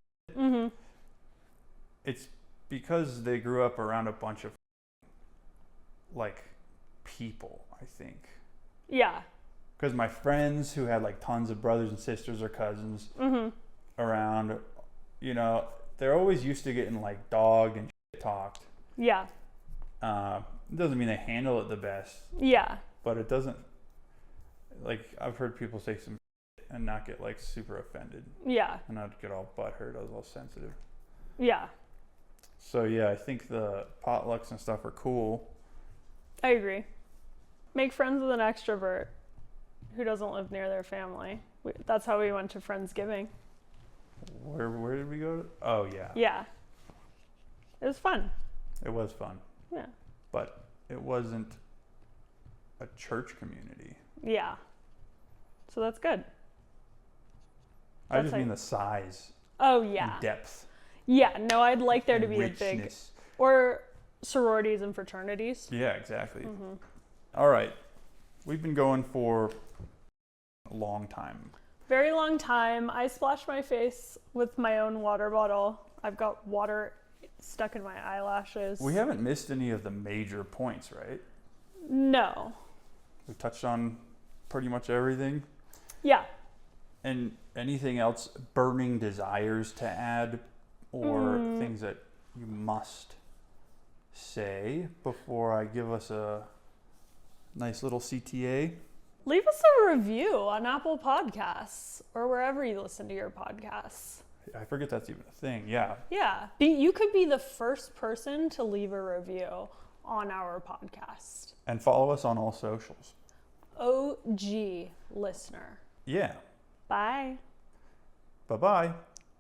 it's because they grew up around a bunch of like people, I think. Yeah. Because my friends who had like tons of brothers and sisters or cousins around, you know, they're always used to getting like dogged and talked. Yeah. It doesn't mean they handle it the best. Yeah. But it doesn't, like, I've heard people say some and not get like super offended. Yeah. And not get all butthurt. I was all sensitive. Yeah. So yeah, I think the potlucks and stuff are cool. I agree. Make friends with an extrovert who doesn't live near their family. That's how we went to Friendsgiving. Where did we go to? Oh yeah. Yeah. It was fun. It was fun. Yeah. But it wasn't a church community. Yeah. So that's good. I just mean the size. Oh yeah. And depth. Yeah. No, I'd like there to be richness. a big, or sororities and fraternities. Yeah, exactly. All right. We've been going for a long time. Very long time. I splashed my face with my own water bottle. I've got water stuck in my eyelashes. We haven't missed any of the major points, right? No. We touched on pretty much everything. Yeah. And anything else, burning desires to add or things that you must say before I give us a nice little CTA? Leave us a review on Apple Podcasts or wherever you listen to your podcasts. I forget that's even a thing. Yeah. Yeah. You could be the first person to leave a review on our podcast. And follow us on all socials. OG listener. Yeah. Bye. Bye-bye.